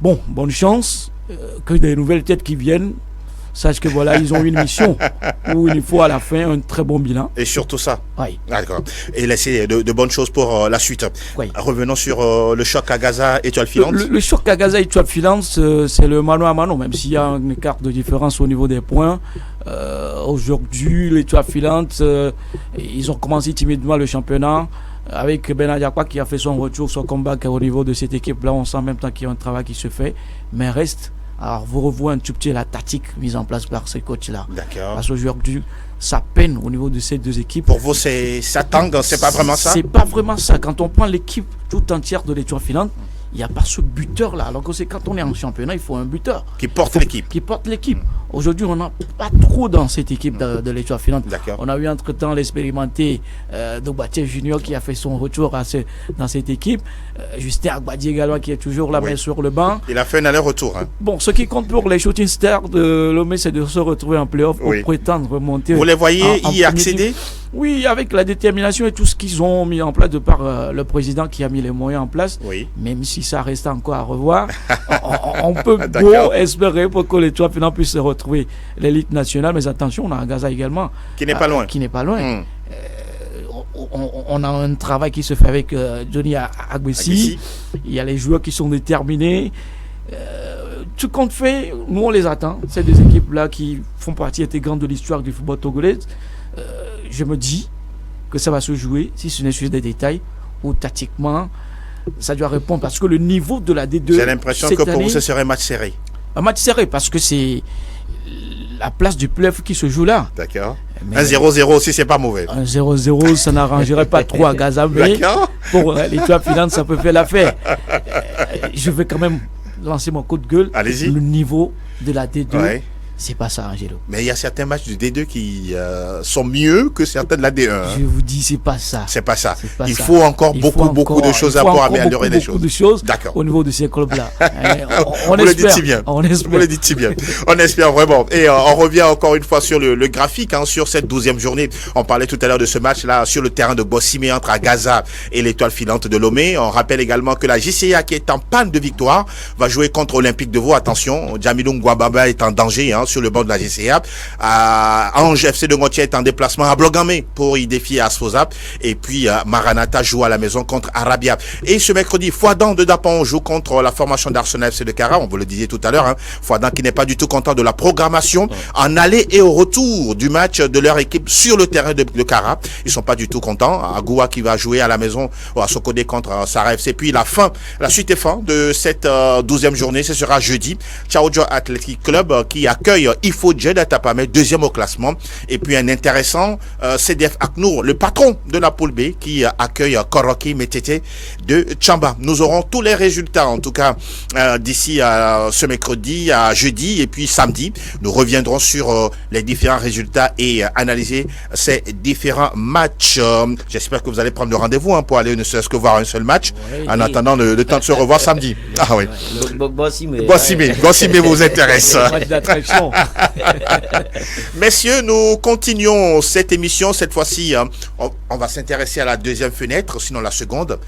Speaker 8: Donc, bonne chance. Que des nouvelles têtes qui viennent. Sache que voilà, ils ont une mission où il faut à la fin un très bon bilan.
Speaker 1: Et surtout ça.
Speaker 8: Oui.
Speaker 1: D'accord. Et laisser de bonnes choses pour la suite.
Speaker 8: Oui.
Speaker 1: Revenons sur le choc à Gaza Étoile Filante.
Speaker 8: Le choc à Gaza Étoile Filante, c'est le mano à mano, même s'il y a un écart de différence au niveau des points. Aujourd'hui, l'Étoile Filante, ils ont commencé timidement le championnat. Avec Ben Adiakwa qui a fait son retour, son comeback au niveau de cette équipe-là, on sent en même temps qu'il y a un travail qui se fait, mais reste. Alors, vous revoyez un tout petit la tactique mise en place par ces coachs-là.
Speaker 1: D'accord.
Speaker 8: Parce qu'aujourd'hui, ça peine au niveau de ces deux équipes.
Speaker 1: Pour vous, ça tangue, c'est pas vraiment ça?
Speaker 8: C'est pas vraiment ça. Quand on prend l'équipe tout entière de l'Étoile Filante, il n'y a pas ce buteur-là. Alors que c'est quand on est en championnat, il faut un buteur.
Speaker 1: Qui porte l'équipe.
Speaker 8: Qui porte l'équipe. Aujourd'hui, on n'a pas trop dans cette équipe de l'Étoile Filante. On a eu entre-temps l'expérimenté Dobaté Junior qui a fait son retour dans cette équipe. Justin Agbadi également qui est toujours là, mais sur le banc.
Speaker 1: Il a fait un aller-retour.
Speaker 8: Bon, ce qui compte pour les shooting stars de Lomé, c'est de se retrouver en play-off pour prétendre remonter.
Speaker 1: Vous les voyez y accéder?
Speaker 8: Oui, avec la détermination et tout ce qu'ils ont mis en place de par le président qui a mis les moyens en place. Même si ça reste encore à revoir, on peut beau espérer pour que l'Étoile Filante puisse se retrouver l'élite nationale. Mais attention, on a un Gaza également.
Speaker 1: Qui n'est pas loin.
Speaker 8: Qui n'est pas loin. On a un travail qui se fait avec Johnny Agbessi. Il y a les joueurs qui sont déterminés. Tout compte fait, nous on les attend. Ces deux équipes-là qui font partie intégrante de l'histoire du football togolais. Je me dis que ça va se jouer, si ce n'est sur des détails, ou tactiquement, ça doit répondre. Parce que le niveau de la D2...
Speaker 1: J'ai l'impression que pour vous, ce serait un match serré.
Speaker 8: Un match serré, parce que c'est la place du play qui se joue là.
Speaker 1: D'accord. Un 0-0 aussi, c'est pas mauvais.
Speaker 8: Un 0-0, ça n'arrangerait pas trop à Gaza, mais pour l'Étoile filante, ça peut faire l'affaire. Je vais quand même lancer mon coup de gueule.
Speaker 1: Allez-y.
Speaker 8: Le niveau de la D2,
Speaker 1: Ouais.
Speaker 8: c'est pas ça, Angelo.
Speaker 1: Mais il y a certains matchs du D2 qui sont mieux que certains de la D1. hein.
Speaker 8: Je vous dis, c'est pas ça.
Speaker 1: C'est pas ça.
Speaker 8: C'est pas
Speaker 1: Il
Speaker 8: ça.
Speaker 1: faut encore
Speaker 8: Il
Speaker 1: beaucoup,
Speaker 8: faut
Speaker 1: beaucoup de
Speaker 8: encore-
Speaker 1: choses
Speaker 8: il
Speaker 1: à
Speaker 8: faut
Speaker 1: pour
Speaker 8: encore
Speaker 1: améliorer les
Speaker 8: beaucoup
Speaker 1: choses.
Speaker 8: de choses
Speaker 1: D'accord.
Speaker 8: au niveau de ces clubs-là. On
Speaker 1: Vous le dites
Speaker 8: espère.
Speaker 1: si bien.
Speaker 8: On
Speaker 1: Vous
Speaker 8: espère.
Speaker 1: le dites si bien. On espère vraiment. Et on revient encore une fois sur le graphique, hein, sur cette 12e journée. On parlait tout à l'heure de ce match-là sur le terrain de Bossimé entre Agaza et l'Étoile filante de Lomé. On rappelle également que la JCA, qui est en panne de victoire, va jouer contre Olympique de Vaud. Attention, Jamilou Ngouababa est en danger hein, sur le banc de la JCA. Ange FC de Ngotier est en déplacement à Blogamé pour y défier Asfozap. Et puis Maranatha joue à la maison contre Arabia. Et ce mercredi, Fouadan de Dapon joue contre la formation d'Arsenal FC de Cara. On vous le disait tout à l'heure. Hein. Fouadan qui n'est pas du tout content de la programmation en aller et au retour du match de leur équipe sur le terrain de Cara. Ils sont pas du tout contents. Agoua qui va jouer à la maison à Sokodé contre Sarah FC. Puis la suite et fin de cette 12e journée, ce sera jeudi. Tchaoudjo Athletic Club qui accueille Ifo Djed Tapamé, deuxième au classement. Et puis un intéressant CDF Aknour, le patron de la poule B, qui accueille Koroki Metete de Tchamba. Nous aurons tous les résultats, en tout cas, d'ici à ce mercredi, à jeudi et puis samedi. Nous reviendrons sur les différents résultats et analyser ces différents matchs. J'espère que vous allez prendre le rendez-vous hein, pour aller ne serait-ce que voir un seul match.
Speaker 3: Oui,
Speaker 1: en
Speaker 3: oui.
Speaker 1: attendant le temps de se revoir samedi. Ah oui. Bossimé vous intéresse.
Speaker 8: Match d'attraction.
Speaker 1: Messieurs, nous continuons cette émission. Cette fois-ci, on va s'intéresser à la deuxième fenêtre, sinon la seconde.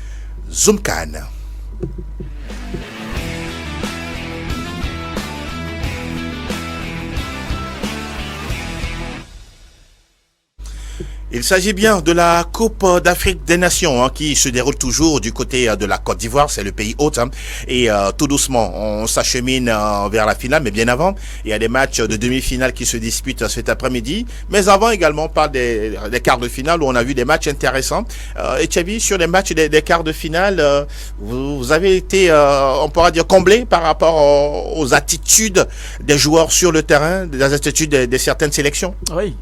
Speaker 1: Zoomcan. Il s'agit bien de la Coupe d'Afrique des Nations hein, qui se déroule toujours du côté de la Côte d'Ivoire, c'est le pays hôte. Hein, et tout doucement, on s'achemine vers la finale, mais bien avant, il y a des matchs de demi-finale qui se disputent cet après-midi. Mais avant également, on parle des quarts de finale où on a vu des matchs intéressants. Et Tchabi, sur les matchs des quarts de finale, vous avez été, on pourra dire, comblé par rapport aux attitudes des joueurs sur le terrain, des attitudes de certaines sélections.
Speaker 8: Oui,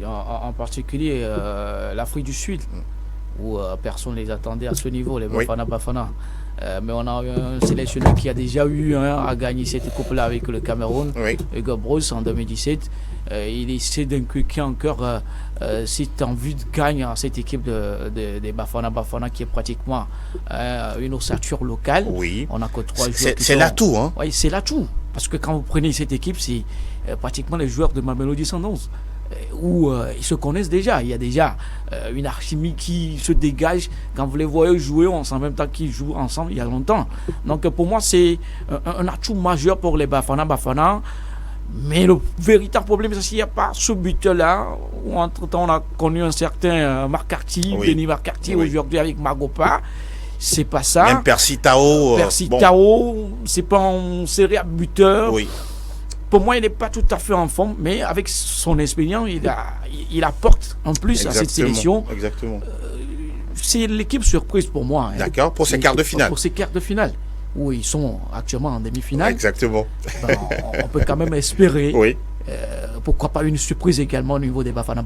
Speaker 8: en particulier l'Afrique du Sud, où personne ne les attendait à ce niveau, les Bafana. Mais on a un sélectionneur qui a déjà eu à gagner cette coupe-là avec le Cameroun, Hugo Broos en 2017. Il essaie d'inculquer encore cette envie de gagner à cette équipe des Bafana qui est pratiquement une ossature locale.
Speaker 1: Oui.
Speaker 8: On a que 3 joueurs.
Speaker 1: C'est l'atout, hein?
Speaker 8: Oui, c'est l'atout. Parce que quand vous prenez cette équipe, c'est pratiquement les joueurs de Mamelodi Sundowns. Où ils se connaissent déjà. Il y a déjà une alchimie qui se dégage. Quand vous les voyez jouer, on sent en même temps qu'ils jouent ensemble il y a longtemps. Donc pour moi, c'est un atout majeur pour les Bafana. Mais le véritable problème, c'est qu'il n'y a pas ce but-là. Où entre-temps, on a connu un certain McCarthy, Denis McCarthy, aujourd'hui avec Magopa. C'est pas ça.
Speaker 1: Même Percy Tao.
Speaker 8: C'est pas un sérieux buteur.
Speaker 1: Oui.
Speaker 8: Pour moi, il n'est pas tout à fait en forme, mais avec son expérience, il apporte en plus à cette sélection.
Speaker 1: Exactement.
Speaker 8: C'est l'équipe surprise pour moi.
Speaker 1: D'accord, pour ces quarts de finale.
Speaker 8: Pour ces quarts de finale, où ils sont actuellement en demi-finale.
Speaker 1: Exactement.
Speaker 8: Ben, on peut quand même espérer.
Speaker 1: Oui.
Speaker 8: Pourquoi pas une surprise également au niveau des Bafana.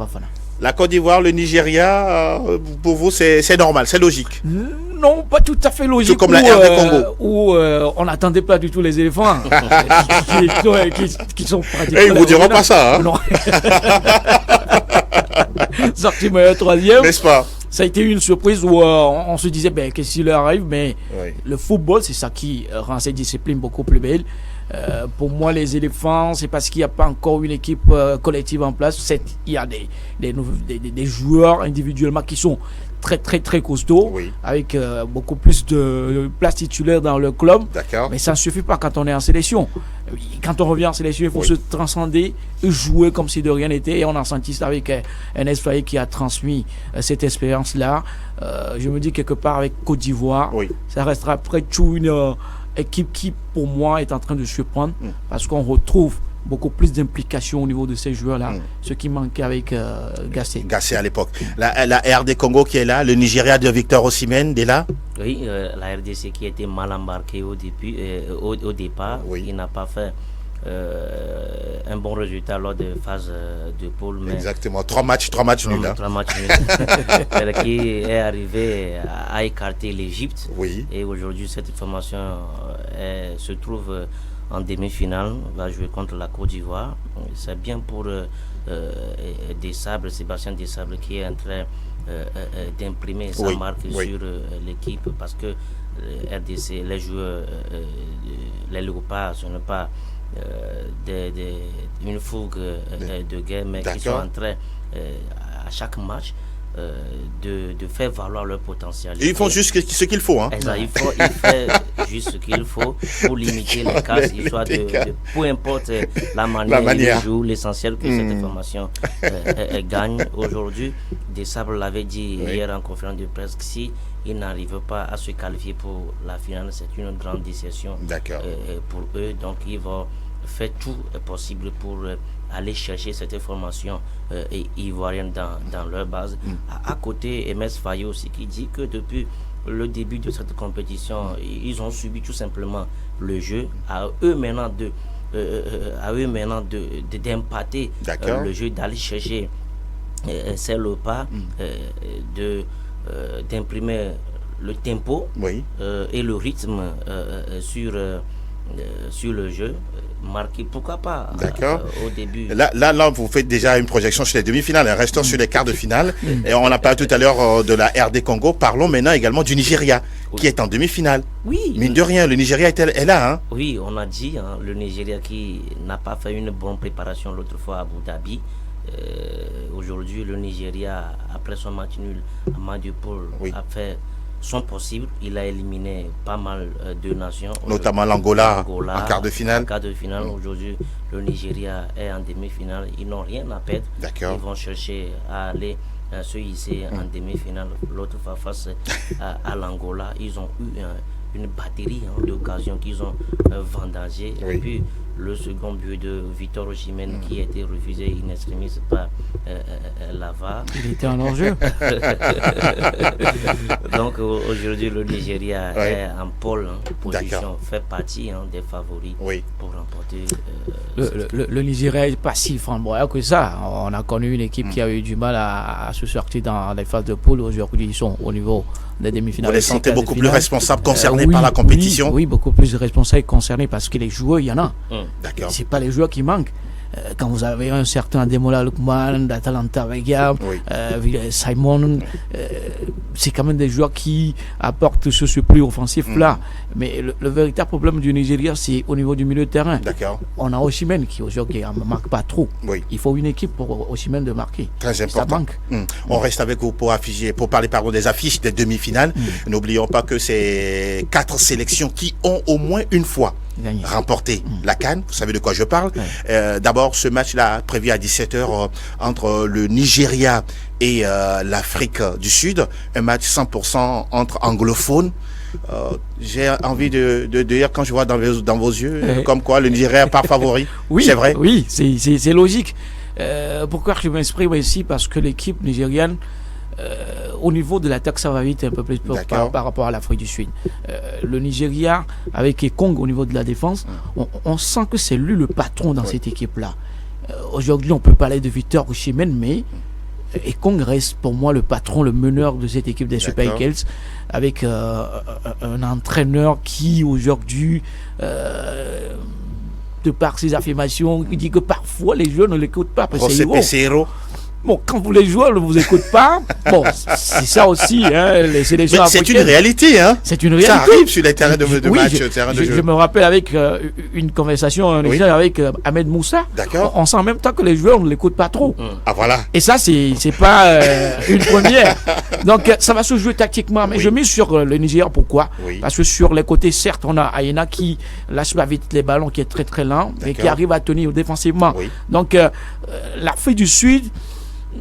Speaker 1: La Côte d'Ivoire, le Nigeria, pour vous, c'est normal, c'est logique?
Speaker 8: Non, pas tout à fait logique.
Speaker 1: Tout comme la RD Congo.
Speaker 8: Où on n'attendait pas du tout les éléphants qui sont pratiquement.
Speaker 1: Ils ne vous diront pas ça. Hein?
Speaker 8: Non. Sorti meilleur troisième.
Speaker 1: N'est-ce pas?
Speaker 8: Ça a été une surprise où on se disait qu'est-ce qui leur arrive, mais le football, c'est ça qui rend cette discipline beaucoup plus belle. Pour moi, les éléphants, c'est parce qu'il n'y a pas encore une équipe collective en place. Il y a des joueurs individuellement qui sont très costauds, avec beaucoup plus de place titulaire dans le club.
Speaker 1: D'accord.
Speaker 8: Mais ça ne suffit pas quand on est en sélection. Quand on revient en sélection, il faut se transcender et jouer comme si de rien n'était. Et on a senti ça avec un Esfaï qui a transmis cette expérience-là. Je me dis quelque part avec Côte d'Ivoire, ça restera après tout une équipe qui, pour moi, est en train de surprendre parce qu'on retrouve beaucoup plus d'implication au niveau de ces joueurs-là, ce qui manquait avec Gassé.
Speaker 1: Gassé à l'époque. La RD Congo qui est là, le Nigeria de Victor Osimhen est là.
Speaker 3: Oui, la RDC qui était mal embarquée au départ, il n'a pas fait un bon résultat lors des phases de poule. Mais
Speaker 1: Exactement, 3 matchs nuls. Hein.
Speaker 3: 3 matchs nuls. Qui est arrivé à écarter l'Égypte.
Speaker 1: Oui.
Speaker 3: Et aujourd'hui, cette formation se trouve en demi-finale, va jouer contre la Côte d'Ivoire. C'est bien pour Desabre, Sébastien Desabre, qui est en train d'imprimer sa marque sur l'équipe, parce que RDC, les joueurs, les Léopards, ce n'est pas une fougue de guerre, mais qui sont en train, à chaque match, de faire valoir leur potentiel.
Speaker 1: Ils font juste ce qu'il faut. Hein.
Speaker 3: Il fait juste ce qu'il faut pour limiter les casses, histoire de peu importe la manière de jouer, l'essentiel que cette formation gagne. Aujourd'hui, Desabre l'avait dit hier en conférence de presse, si ils n'arrivent pas à se qualifier pour la finale, c'est une grande déception pour eux. Donc ils vont faire tout possible pour aller chercher cette formation ivoirienne dans leur base. À côté, MS Fayot aussi, qui dit que depuis le début de cette compétition, ils ont subi tout simplement le jeu. À eux maintenant d'empater le jeu, d'aller chercher c'est le pas d'imprimer le tempo et le rythme sur le jeu, marqué, pourquoi pas au début.
Speaker 1: Là, vous faites déjà une projection sur les demi-finales. Restons sur les quarts de finale. Et on a parlé tout à l'heure de la RD Congo. Parlons maintenant également du Nigeria, qui est en demi-finale.
Speaker 3: Oui.
Speaker 1: Mine de rien, le Nigeria est là. Hein.
Speaker 3: Oui, on a dit, le Nigeria qui n'a pas fait une bonne préparation l'autre fois à Abu Dhabi. Aujourd'hui, le Nigeria, après son match nul à Madiopoul, a fait son possible. Il a éliminé pas mal de nations,
Speaker 1: notamment l'Angola en quart de finale.
Speaker 3: Aujourd'hui, le Nigeria est en demi-finale. Ils n'ont rien à perdre. Ils vont chercher à aller se hisser en demi-finale. L'autre fois, face à l'Angola, ils ont eu une batterie d'occasions qu'ils ont vendagées. Et puis le second but de Victor Osimhen qui a été refusé in extremis par Lava.
Speaker 8: Il était en enjeu.
Speaker 3: Donc aujourd'hui le Nigeria est en pôle position, fait partie des favoris pour remporter.
Speaker 8: Le Nigeria n'est pas si flamboyant que ça. On a connu une équipe qui a eu du mal à se sortir dans les phases de poule. Aujourd'hui ils sont au niveau des demi-finales.
Speaker 1: Vous les sentez beaucoup plus responsables concernés par la compétition?
Speaker 8: Oui, beaucoup plus responsables concernés parce que les joueurs, il y en a.
Speaker 1: D'accord.
Speaker 8: C'est pas les joueurs qui manquent. Quand vous avez un certain Ademola Lookman, d'Atalanta Vega, Simon, c'est quand même des joueurs qui apportent ce surplus offensif-là. Mais le véritable problème du Nigeria, c'est au niveau du milieu de terrain.
Speaker 1: D'accord.
Speaker 8: On a Osimhen qui aujourd'hui ne marque pas trop. Il faut une équipe pour Osimhen de marquer.
Speaker 1: Très important. On reste avec vous pour parler des affiches des demi-finales. N'oublions pas que c'est 4 sélections qui ont au moins une fois remporté la CAN. Vous savez de quoi je parle. D'abord, ce match-là prévu à 17h entre le Nigeria et l'Afrique du Sud. Un match 100% entre anglophones. J'ai envie de dire, quand je vois dans vos yeux, comme quoi le Nigeria n'est pas favori.
Speaker 8: Oui,
Speaker 1: c'est vrai.
Speaker 8: Oui, c'est logique. Pourquoi je m'exprime ici? Parce que l'équipe nigériane, au niveau de l'attaque, ça va vite un peu plus par rapport à l'Afrique du Sud. Le Nigeria, avec Ekong au niveau de la défense, on sent que c'est lui le patron dans cette équipe-là. Aujourd'hui, on peut parler de Victor Osimhen, mais Ekong reste pour moi le patron, le meneur de cette équipe des Super Eagles, avec un entraîneur qui aujourd'hui, de par ses affirmations, il dit que parfois les joueurs ne l'écoutent pas.
Speaker 1: C'est héros.
Speaker 8: Bon, quand vous les joueurs ne vous écoutent pas, bon, c'est ça aussi, les sélections africaines.
Speaker 1: C'est une réalité, hein.
Speaker 8: C'est une réalité.
Speaker 1: Ça arrive sur les terrains de match, terrain de jeu.
Speaker 8: Je me rappelle avec une conversation avec Ahmed Moussa.
Speaker 1: D'accord.
Speaker 8: On sent en même temps que les joueurs ne l'écoutent pas trop.
Speaker 1: Ah voilà.
Speaker 8: Et ça, c'est pas une première. Donc, ça va se jouer tactiquement. Mais je mise sur le Niger. Pourquoi? Parce que sur les côtés, certes, on a Ayena qui lâche pas vite les ballons, qui est très très lent, mais qui arrive à tenir défensivement. Donc, l'Afrique du Sud,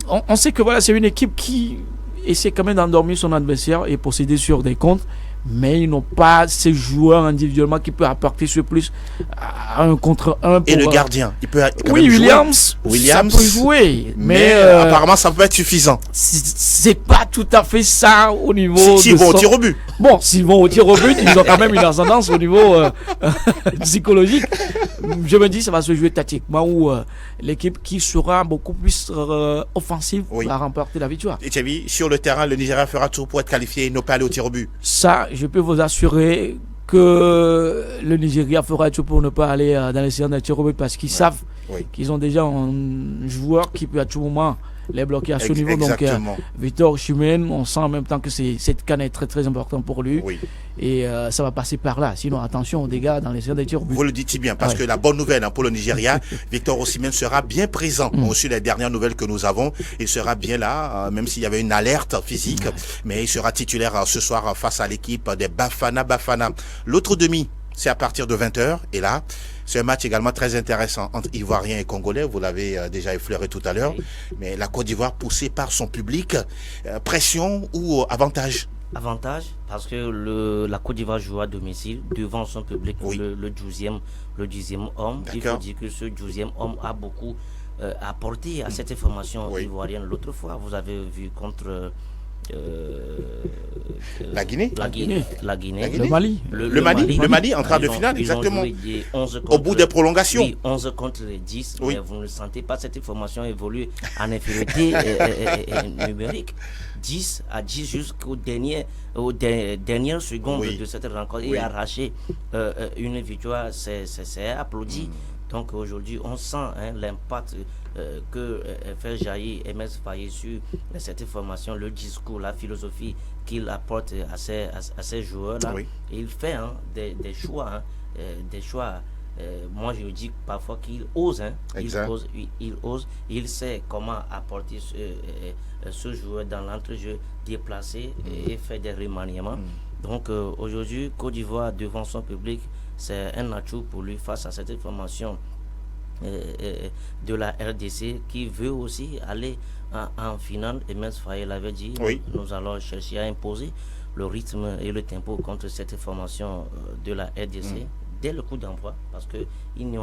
Speaker 8: on sait que voilà, c'est une équipe qui essaie quand même d'endormir son adversaire et posséder sur des comptes, mais ils n'ont pas ces joueurs individuellement qui peuvent apporter ce plus à 1 contre 1.
Speaker 1: Et le gardien, il peut quand
Speaker 8: oui,
Speaker 1: même
Speaker 8: Williams, ça peut jouer, mais
Speaker 1: apparemment ça peut être suffisant.
Speaker 8: C'est pas tout à fait ça au niveau
Speaker 1: s'ils vont au tir au but.
Speaker 8: Bon, s'ils vont au tir au but, ils ont quand même une ascendance au niveau psychologique. Je me dis ça va se jouer tactiquement où l'équipe qui sera beaucoup plus offensive va remporter la victoire.
Speaker 1: Et Thierry, sur le terrain, le Nigeria fera tout pour être qualifié et ne pas aller au tir au but.
Speaker 8: Ça, je peux vous assurer que le Nigeria fera tout pour ne pas aller dans les séances de tir au but parce qu'ils savent qu'ils ont déjà un joueur qui peut à tout moment les bloquer à ce niveau. Donc Victor Osimhen, on sent en même temps que cette canne est très très importante pour lui. Et ça va passer par là. Sinon, attention aux dégâts dans les séances de tir au but.
Speaker 1: Vous le dites si bien, parce que la bonne nouvelle pour le Nigeria, Victor Osimhen sera bien présent. Aussi les dernières nouvelles que nous avons, il sera bien là, même s'il y avait une alerte physique, mais il sera titulaire ce soir face à l'équipe des Bafana Bafana. L'autre demi, c'est à partir de 20h. Et là, c'est un match également très intéressant entre Ivoiriens et Congolais. Vous l'avez déjà effleuré tout à l'heure. Mais la Côte d'Ivoire poussée par son public, pression ou avantage?
Speaker 3: Avantage, parce que la Côte d'Ivoire joue à domicile devant son public, le 12e homme. Il faut dire que ce 12e homme a beaucoup apporté à cette formation ivoirienne. L'autre fois, vous avez vu contre
Speaker 1: la Guinée,
Speaker 8: le Mali.
Speaker 1: Le Mali en quart de finale, exactement. Au bout des prolongations.
Speaker 3: Oui, 11 contre 10, mais vous ne sentez pas cette formation évoluer en infériorité numérique. 10 à 10 jusqu'aux dernières secondes de cette rencontre et arracher une victoire, c'est applaudi. Donc aujourd'hui, on sent l'impact que fait jaillir MS Faye sur cette formation, le discours, la philosophie qu'il apporte à ces joueurs-là. Et il fait des choix, moi je dis parfois qu'il ose, il ose, il sait comment apporter ce joueur dans l'entrejeu, déplacer et faire des remaniements. Donc aujourd'hui, Côte d'Ivoire devant son public, c'est un atout pour lui face à cette formation de la RDC qui veut aussi aller en finale. Et MS Faye l'avait dit, nous allons chercher à imposer le rythme et le tempo contre cette formation de la RDC dès le coup d'envoi, parce qu'il n'y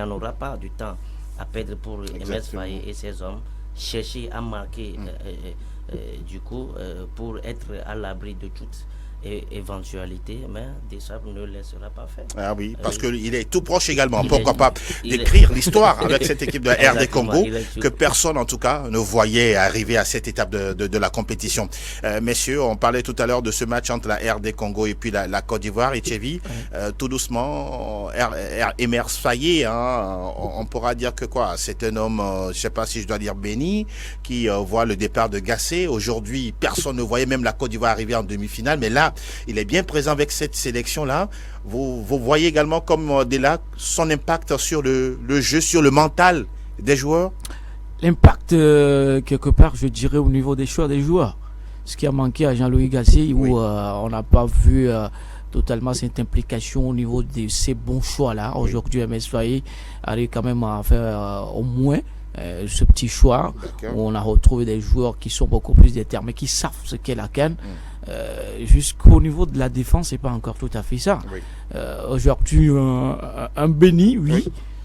Speaker 3: en aura pas du temps à perdre pour MS Faye et ses hommes. Chercher à marquer du coup pour être à l'abri de toute éventualité, mais Deschamps ne laissera pas faire.
Speaker 1: Ah oui, parce qu'il est tout proche également. Pourquoi pas d'écrire l'histoire avec cette équipe de RD Congo que personne en tout cas ne voyait arriver à cette étape de la compétition. Messieurs, on parlait tout à l'heure de ce match entre la RD Congo et puis la Côte d'Ivoire. Et Thierry, tout doucement, Emer Faye, on pourra dire que quoi, c'est un homme, je ne sais pas si je dois dire béni, qui voit le départ de Gassé. Aujourd'hui, personne ne voyait même la Côte d'Ivoire arriver en demi-finale, mais là, il est bien présent avec cette sélection-là. Vous voyez également comme dès là son impact sur le jeu, sur le mental des joueurs.
Speaker 8: L'impact, quelque part, je dirais, au niveau des choix des joueurs. Ce qui a manqué à Jean-Louis Gasset, où on n'a pas vu totalement cette implication au niveau de ces bons choix-là. Aujourd'hui, MS Faye arrive quand même à faire au moins ce petit choix où on a retrouvé des joueurs qui sont beaucoup plus déterminés, qui savent ce qu'est la CAN. Jusqu'au niveau de la défense, c'est pas encore tout à fait ça. Aujourd'hui, un béni,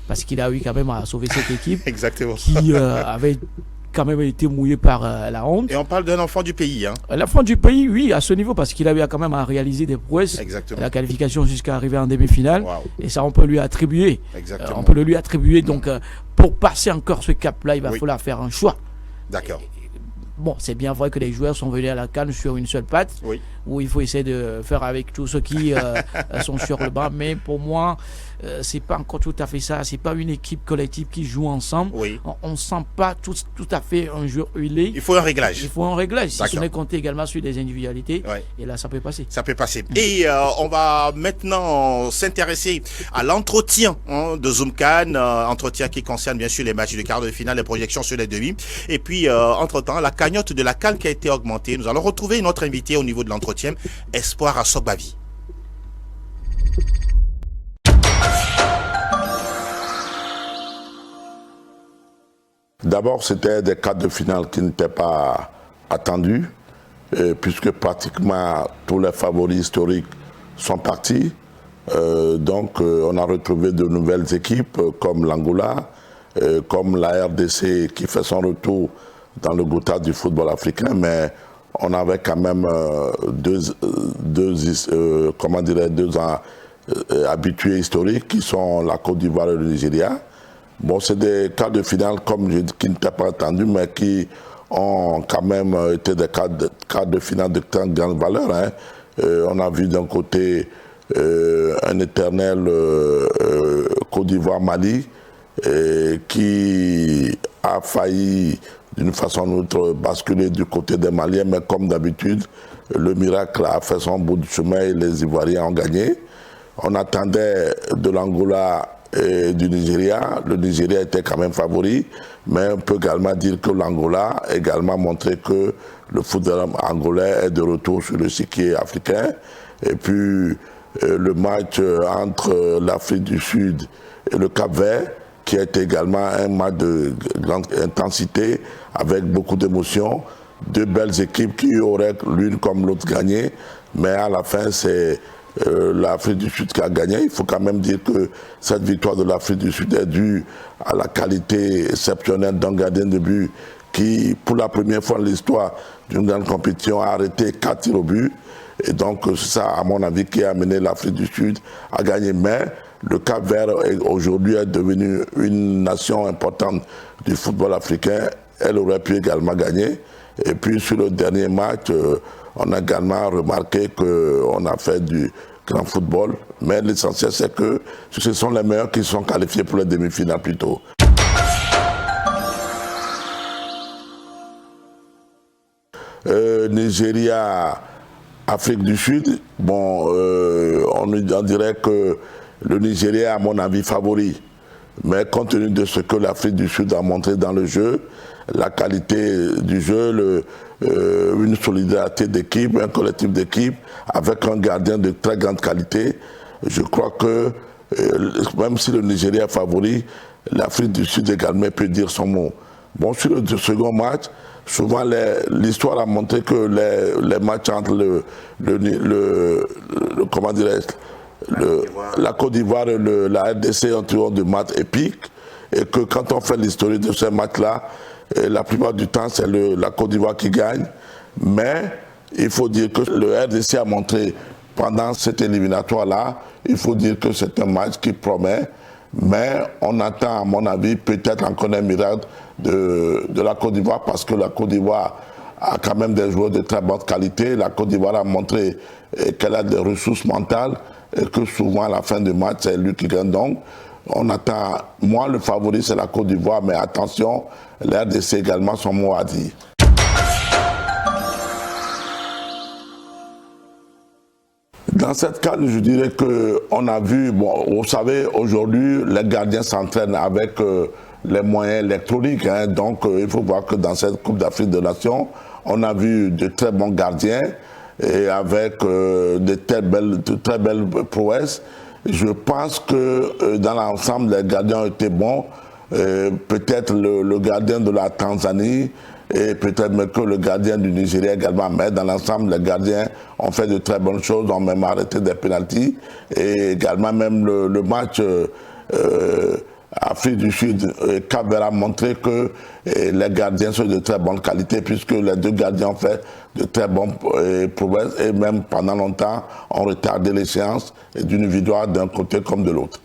Speaker 8: parce qu'il a eu quand même à sauver cette équipe qui avait quand même été mouillé par la honte.
Speaker 1: Et on parle d'un enfant du pays.
Speaker 8: L'enfant du pays, oui, à ce niveau, parce qu'il avait quand même à réaliser des prouesses. La qualification jusqu'à arriver en demi-finale. Et ça, on peut lui attribuer. On peut le lui attribuer. Donc, pour passer encore ce cap-là, il va falloir faire un choix.
Speaker 1: D'accord.
Speaker 8: Bon, c'est bien vrai que les joueurs sont venus à la CAN sur une seule patte, où il faut essayer de faire avec tous ceux qui sont sur le banc. Mais pour moi, c'est pas encore tout à fait ça. C'est pas une équipe collective qui joue ensemble. On sent pas tout à fait un jeu huilé.
Speaker 1: Il faut un réglage.
Speaker 8: Il faut un réglage. Si on est compté également sur des individualités, et là, ça peut passer.
Speaker 1: Ça peut passer. Et on va maintenant s'intéresser à l'entretien de Zoomcan, entretien qui concerne bien sûr les matchs de quart de finale, les projections sur les demi. Et puis, entre-temps, la cagnotte de la CAN qui a été augmentée. Nous allons retrouver notre invité au niveau de l'entretien, Espoir Asogbavi.
Speaker 9: D'abord, c'était des quarts de finale qui n'étaient pas attendus. puisque pratiquement tous les favoris historiques sont partis. Donc on a retrouvé de nouvelles équipes comme l'Angola, comme la RDC qui fait son retour dans le gotha du football africain, mais on avait quand même deux habitués historiques qui sont la Côte d'Ivoire et le Nigeria. Bon, c'est des quarts de finale qui n'étaient pas attendus, mais qui ont quand même été des quarts de finale de très grande valeur. Hein. On a vu d'un côté un éternel Côte d'Ivoire-Mali qui a failli d'une façon ou d'une autre basculer du côté des Maliens, mais comme d'habitude, le miracle a fait son bout de chemin et les Ivoiriens ont gagné. On attendait de l'Angola et du Nigeria. Le Nigeria était quand même favori, mais on peut également dire que l'Angola a également montré que le football angolais est de retour sur le chiquier africain. Et puis le match entre l'Afrique du Sud et le Cap-Vert, qui est également un match de grande intensité, avec beaucoup d'émotions. Deux belles équipes qui auraient l'une comme l'autre gagné, mais à la fin, c'est l'Afrique du Sud qui a gagné. Il faut quand même dire que cette victoire de l'Afrique du Sud est due à la qualité exceptionnelle d'un gardien de but qui, pour la première fois dans l'histoire d'une grande compétition, a arrêté 4 tirs au but. Et donc, c'est ça, à mon avis, qui a amené l'Afrique du Sud à gagner. Mais le Cap-Vert, aujourd'hui, est devenu une nation importante du football africain. Elle aurait pu également gagner. Et puis, sur le dernier match, on a également remarqué qu'on a fait du grand football. Mais l'essentiel, c'est que ce sont les meilleurs qui sont qualifiés pour les demi-finales plutôt. Nigeria, Afrique du Sud, bon, on dirait que le Nigeria est à mon avis favori. Mais compte tenu de ce que l'Afrique du Sud a montré dans le jeu, la qualité du jeu, une solidarité d'équipe, un collectif d'équipe, avec un gardien de très grande qualité, je crois que même si le Nigeria est favori, l'Afrique du Sud également peut dire son mot. Bon, sur le second match, souvent l'histoire a montré que les matchs entre comment dirais-je, la Côte d'Ivoire et la RDC ont toujours des matchs épiques, et que quand on fait l'histoire de ces matchs-là, la plupart du temps c'est la Côte d'Ivoire qui gagne, mais il faut dire que le RDC a montré pendant cette éliminatoire-là, il faut dire que c'est un match qui promet, mais on attend à mon avis peut-être encore un miracle de la Côte d'Ivoire, parce que la Côte d'Ivoire a quand même des joueurs de très bonne qualité. La Côte d'Ivoire a montré qu'elle a des ressources mentales et que souvent à la fin du match c'est lui qui gagne. Donc on attend, moi le favori c'est la Côte d'Ivoire, mais attention, la RDC également son mot à dire. Dans cette cadre, je dirais qu'on a vu, bon, vous savez, aujourd'hui, les gardiens s'entraînent avec les moyens électroniques. Hein, donc, il faut voir que dans cette Coupe d'Afrique des Nations, on a vu de très bons gardiens et avec de très belles prouesses. Je pense que dans l'ensemble, les gardiens ont été bons. Peut-être le gardien de la Tanzanie et peut-être même que le gardien du Nigeria également, mais dans l'ensemble, les gardiens ont fait de très bonnes choses, ont même arrêté des pénaltys, et également même le match Afrique du Sud, Cap-Vert a montré que les gardiens sont de très bonne qualité, puisque les deux gardiens ont fait de très bonnes prouesses, et même pendant longtemps ont retardé les séances d'une victoire d'un côté comme de l'autre.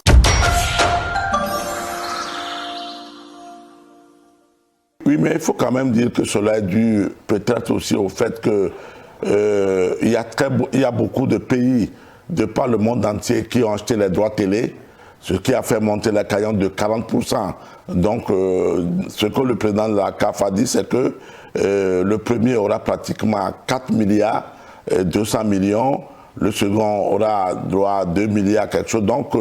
Speaker 9: Oui, mais il faut quand même dire que cela est dû peut-être aussi au fait que il y a beaucoup de pays de par le monde entier qui ont acheté les droits télé, ce qui a fait monter la cagnotte de 40%. Donc, ce que le président de la CAF a dit, c'est que le premier aura pratiquement 4 milliards 200 millions, le second aura droit à 2 milliards quelque chose. Donc,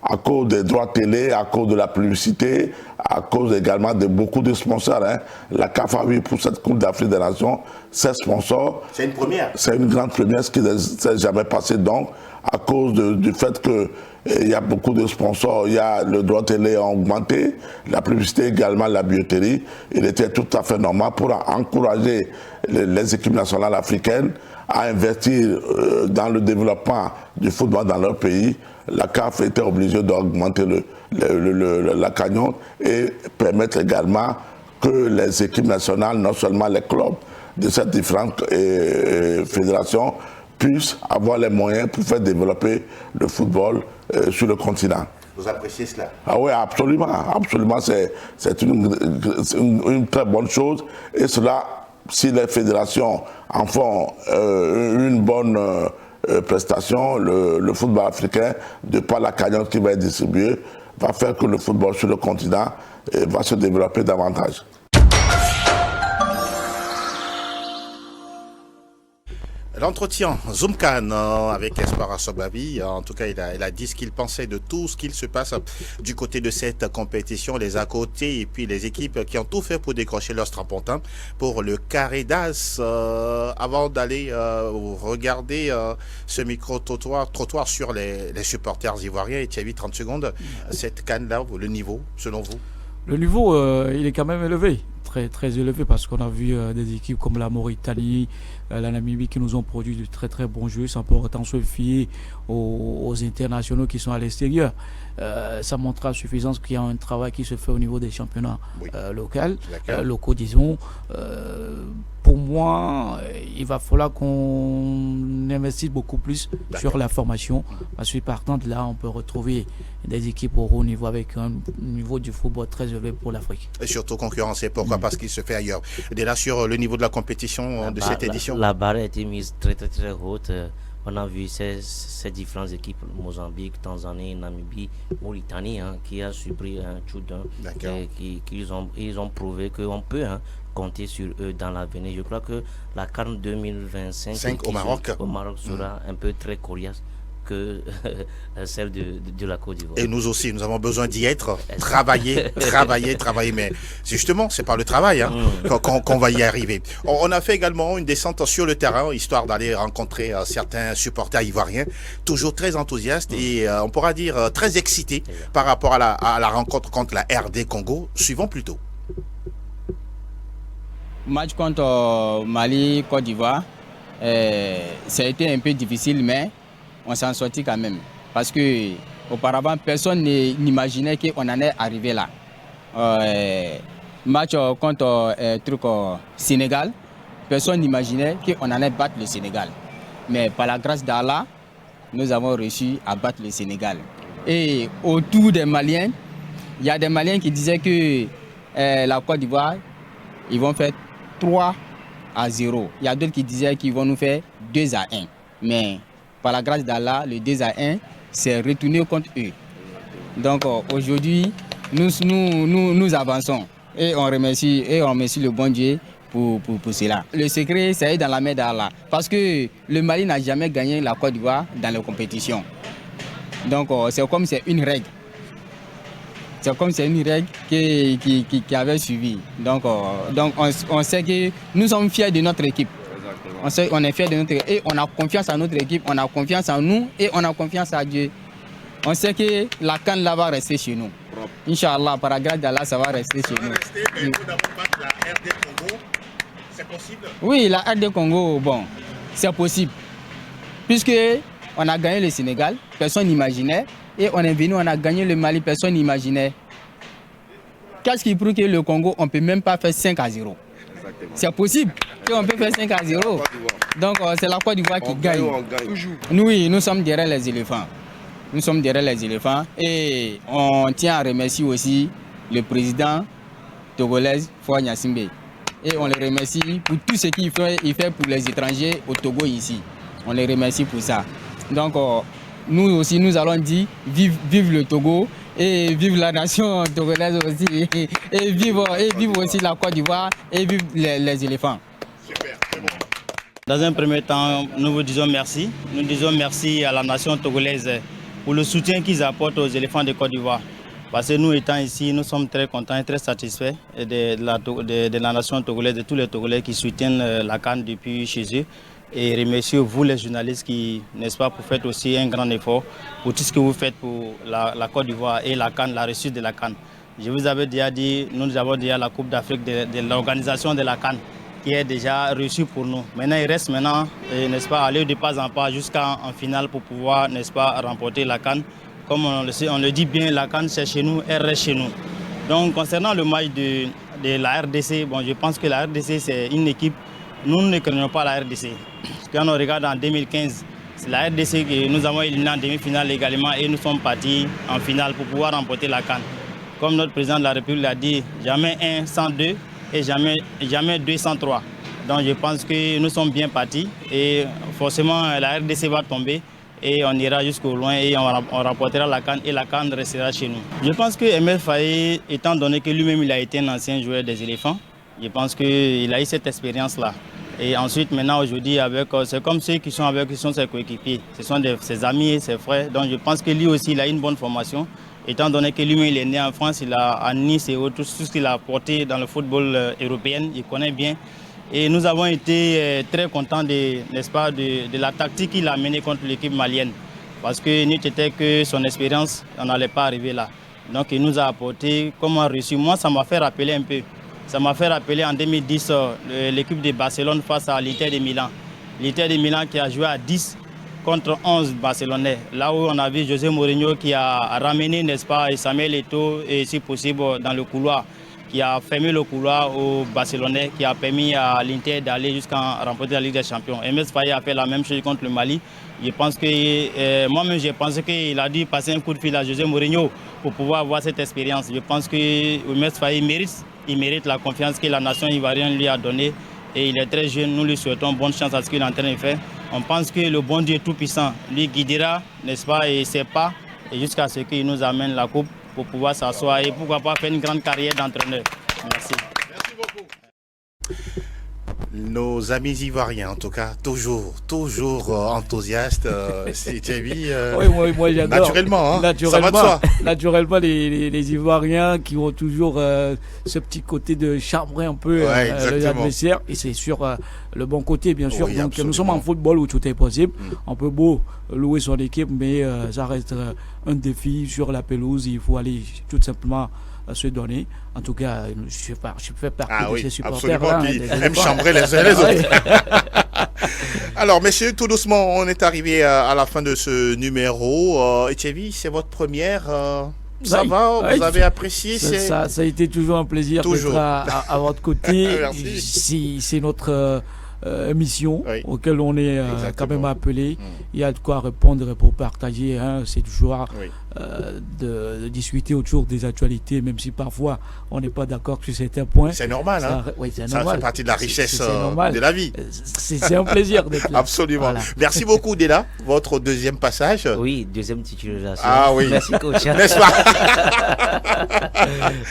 Speaker 9: à cause des droits télé, à cause de la publicité, à cause également de beaucoup de sponsors. Hein. La CAF a eu pour cette Coupe d'Afrique des Nations 16 sponsors.
Speaker 1: C'est une première.
Speaker 9: C'est une grande première, ce qui ne s'est jamais passé donc, à cause du fait qu'il y a beaucoup de sponsors, il y a le droit télé a augmenté, la publicité également, la billetterie. Il était tout à fait normal pour encourager les équipes nationales africaines à investir dans le développement du football dans leur pays. La CAF était obligée d'augmenter la cagnotte et permettre également que les équipes nationales, non seulement les clubs de ces différentes fédérations, puissent avoir les moyens pour faire développer le football sur le continent.
Speaker 1: Vous appréciez cela?
Speaker 9: Ah oui, absolument. Absolument, c'est une très bonne chose. Et cela, si les fédérations en font une bonne prestation, le football africain, de par la cagnotte qui va être distribuée, va faire que le football sur le continent va se développer davantage.
Speaker 1: L'entretien Zoumkan avec Espoir Asogbavi, en tout cas il a dit ce qu'il pensait de tout ce qu'il se passe du côté de cette compétition, les à côté et puis les équipes qui ont tout fait pour décrocher leur strapontin pour le carré d'As. Avant d'aller regarder ce micro-trottoir sur les supporters ivoiriens, et tu as 30 secondes, cette canne-là, le niveau, selon vous?
Speaker 8: Le niveau, il est quand même élevé, très, très élevé, parce qu'on a vu des équipes comme la Mauritanie, la Namibie qui nous ont produit de très très bons jeux, sans pour autant se fier aux internationaux qui sont à l'extérieur. Ça montre à suffisance qu'il y a un travail qui se fait au niveau des championnats locaux, disons. Pour moi, il va falloir qu'on investisse beaucoup plus sur la formation, parce que partant de là, on peut retrouver des équipes au haut niveau avec un niveau du football très élevé pour l'Afrique.
Speaker 1: Et surtout concurrencer, pourquoi? Parce qu'il se fait ailleurs. Dès là, sur le niveau de la compétition de cette édition,
Speaker 3: la barre a été mise très très très haute. On a vu ces différentes équipes, Mozambique, Tanzanie, Namibie, Mauritanie, qui a surpris un Tchoudin. Ils ont prouvé qu'on peut compter sur eux dans l'avenir. Je crois que la CAN 2025
Speaker 1: au Maroc
Speaker 3: sera un peu très coriace que celle de la Côte d'Ivoire.
Speaker 1: Et nous aussi, nous avons besoin d'y être, travailler, mais justement, c'est par le travail qu'on va y arriver. On a fait également une descente sur le terrain, histoire d'aller rencontrer certains supporters ivoiriens, toujours très enthousiastes et on pourra dire très excités par rapport à la rencontre contre la RD Congo. Suivons plutôt.
Speaker 10: Match contre Mali, Côte d'Ivoire, ça a été un peu difficile, mais on s'en sortit quand même. Parce que auparavant, personne n'imaginait qu'on en est arrivé là. Match contre Sénégal, personne n'imaginait qu'on allait battre le Sénégal. Mais par la grâce d'Allah, nous avons réussi à battre le Sénégal. Et autour des Maliens, il y a des Maliens qui disaient que la Côte d'Ivoire, ils vont faire 3-0. Il y a d'autres qui disaient qu'ils vont nous faire 2-1. Mais par la grâce d'Allah, le 2-1 s'est retourné contre eux. Donc aujourd'hui, nous avançons et on remercie le bon Dieu pour cela. Le secret, c'est dans la main d'Allah. Parce que le Mali n'a jamais gagné la Côte d'Ivoire dans les compétitions. Donc c'est comme c'est une règle. C'est comme c'est une règle qui avait suivi. Donc on sait que nous sommes fiers de notre équipe. On est fiers de notre équipe et on a confiance en notre équipe, on a confiance en nous et on a confiance en Dieu. On sait que la CAN là va rester chez nous. Inch'Allah, par la grâce d'Allah, ça va rester chez nous.
Speaker 1: La RD Congo, c'est possible?
Speaker 10: Oui, la RD Congo, bon, c'est possible. Puisque on a gagné le Sénégal, personne n'imaginait. Et on est venu, on a gagné le Mali, personne n'imaginait. Qu'est-ce qui prouve que le Congo, on ne peut même pas faire 5-0? C'est possible qu'on peut faire 5-0. Donc c'est la Côte d'Ivoire qui gagne. Nous sommes derrière les éléphants. Nous sommes derrière les éléphants. Et on tient à remercier aussi le président togolais, Faure Gnassingbé. Et on les remercie pour tout ce qu'il fait pour les étrangers au Togo ici. On les remercie pour ça. Donc nous aussi, nous allons dire vive le Togo et vive la nation togolaise aussi. Et vive aussi la Côte d'Ivoire et vive les éléphants.
Speaker 1: Super, c'est bon.
Speaker 11: Dans un premier temps, nous vous disons merci. Nous disons merci à la nation togolaise pour le soutien qu'ils apportent aux éléphants de Côte d'Ivoire. Parce que nous étant ici, nous sommes très contents et très satisfaits de la nation togolaise, de tous les Togolais qui soutiennent la CAN depuis chez eux. Et remercier vous les journalistes qui, n'est-ce pas, vous faites aussi un grand effort pour tout ce que vous faites pour la Côte d'Ivoire et la CAN, la réussite de la CAN. Je vous avais déjà dit, nous avons déjà la Coupe d'Afrique de l'organisation de la CAN qui est déjà reçue pour nous. Maintenant, il reste n'est-ce pas, aller de pas en pas jusqu'en finale pour pouvoir, n'est-ce pas, remporter la CAN. Comme on le dit bien, la CAN c'est chez nous, elle reste chez nous. Donc concernant le match de la RDC, bon, je pense que la RDC c'est une équipe, nous ne craignons pas la RDC. Quand on regarde en 2015, c'est la RDC que nous avons éliminé en demi-finale également et nous sommes partis en finale pour pouvoir remporter la CAN. Comme notre président de la République l'a dit, jamais 1 sans 2 et jamais 2 sans 3. Donc je pense que nous sommes bien partis et forcément la RDC va tomber et on ira jusqu'au loin et on remportera la CAN et la CAN restera chez nous. Je pense que Emile Faye, étant donné que lui-même il a été un ancien joueur des éléphants, je pense qu'il a eu cette expérience-là. Et ensuite, maintenant, aujourd'hui, c'est comme ceux qui sont avec, qui sont ses coéquipiers. Ce sont ses amis et ses frères. Donc je pense que lui aussi, il a une bonne formation. Étant donné que lui-même, il est né en France, il a à Nice et autres, tout ce qu'il a apporté dans le football européen, il connaît bien. Et nous avons été très contents n'est-ce pas, de la tactique qu'il a menée contre l'équipe malienne. Parce que n'eût été que son expérience, on n'allait pas arriver là. Donc il nous a apporté comment réussir. Moi, ça m'a fait rappeler un peu. Ça m'a fait rappeler en 2010 l'équipe de Barcelone face à l'Inter de Milan. L'Inter de Milan qui a joué à 10 contre 11 Barcelonais. Là où on a vu José Mourinho qui a ramené, n'est-ce pas, Samuel Eto'o et si possible dans le couloir, qui a fermé le couloir aux Barcelonais, qui a permis à l'Inter d'aller jusqu'à remporter la Ligue des Champions. Emes Faye a fait la même chose contre le Mali. Je pense que moi-même, j'ai pensé qu'il a dû passer un coup de fil à José Mourinho pour pouvoir avoir cette expérience. Je pense que Emes Faye mérite la confiance que la nation ivoirienne lui a donnée. Et il est très jeune, nous lui souhaitons bonne chance à ce qu'il est en train de faire. On pense que le bon Dieu tout-puissant lui guidera, n'est-ce pas, et ses pas, et jusqu'à ce qu'il nous amène la coupe pour pouvoir s'asseoir et pourquoi pas faire une grande carrière d'entraîneur. Merci.
Speaker 1: Merci beaucoup. Nos amis ivoiriens, en tout cas, toujours enthousiastes.
Speaker 8: Oui, moi j'adore.
Speaker 1: Naturellement, ça va de soi.
Speaker 8: Naturellement, les Ivoiriens qui ont toujours ce petit côté de chambrer un peu les adversaires. Et c'est sur le bon côté, bien sûr.
Speaker 1: Oui,
Speaker 8: donc
Speaker 1: absolument.
Speaker 8: nous sommes en football où tout est possible. On peut beau louer son équipe, mais ça reste un défi sur la pelouse. Il faut aller tout simplement se donner. En tout cas, je fais partie de ces supporters.
Speaker 1: Qui aiment chambrer les uns les autres. Alors, messieurs, tout doucement, on est arrivé à la fin de ce numéro. Etchevi, c'est votre première. Ça va, vous avez apprécié.
Speaker 8: Ça a été toujours un plaisir d'être à votre côté. C'est notre mission auquel on est quand même appelé. Il y a de quoi répondre pour partager cette joie de discuter autour des actualités, même si parfois on n'est pas d'accord sur certains points.
Speaker 1: C'est normal, ça fait partie de la richesse de la vie.
Speaker 8: C'est un plaisir d'être là.
Speaker 1: Absolument. Voilà. Merci beaucoup, Dela. Votre deuxième passage.
Speaker 3: Oui, deuxième titularisation.
Speaker 1: Ah oui.
Speaker 3: Merci, coach.
Speaker 1: N'est-ce pas?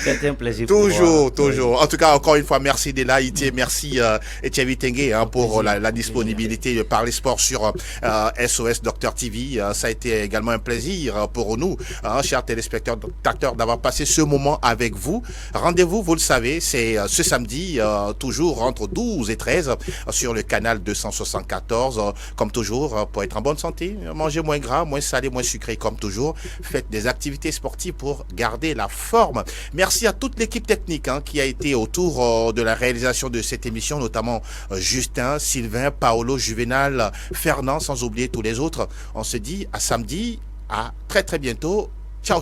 Speaker 3: C'était un plaisir.
Speaker 1: Toujours. En tout cas, encore une fois, merci Dela, merci Etchevi Tengue pour la disponibilité de parler sport sur SOS Docteur TV. Ça a été également un plaisir pour nous, chers téléspectateurs, d'avoir passé ce moment avec vous. Rendez-vous, vous le savez, c'est ce samedi, toujours entre 12 et 13 sur le canal 274. Comme toujours, pour être en bonne santé, mangez moins gras, moins salé, moins sucré, comme toujours. Faites des activités sportives pour garder la forme. Merci à toute l'équipe technique qui a été autour de la réalisation de cette émission, notamment Justin, Sylvain, Paolo, Juvenal, Fernand, sans oublier tous les autres. On se dit à samedi, à très bientôt. Ciao.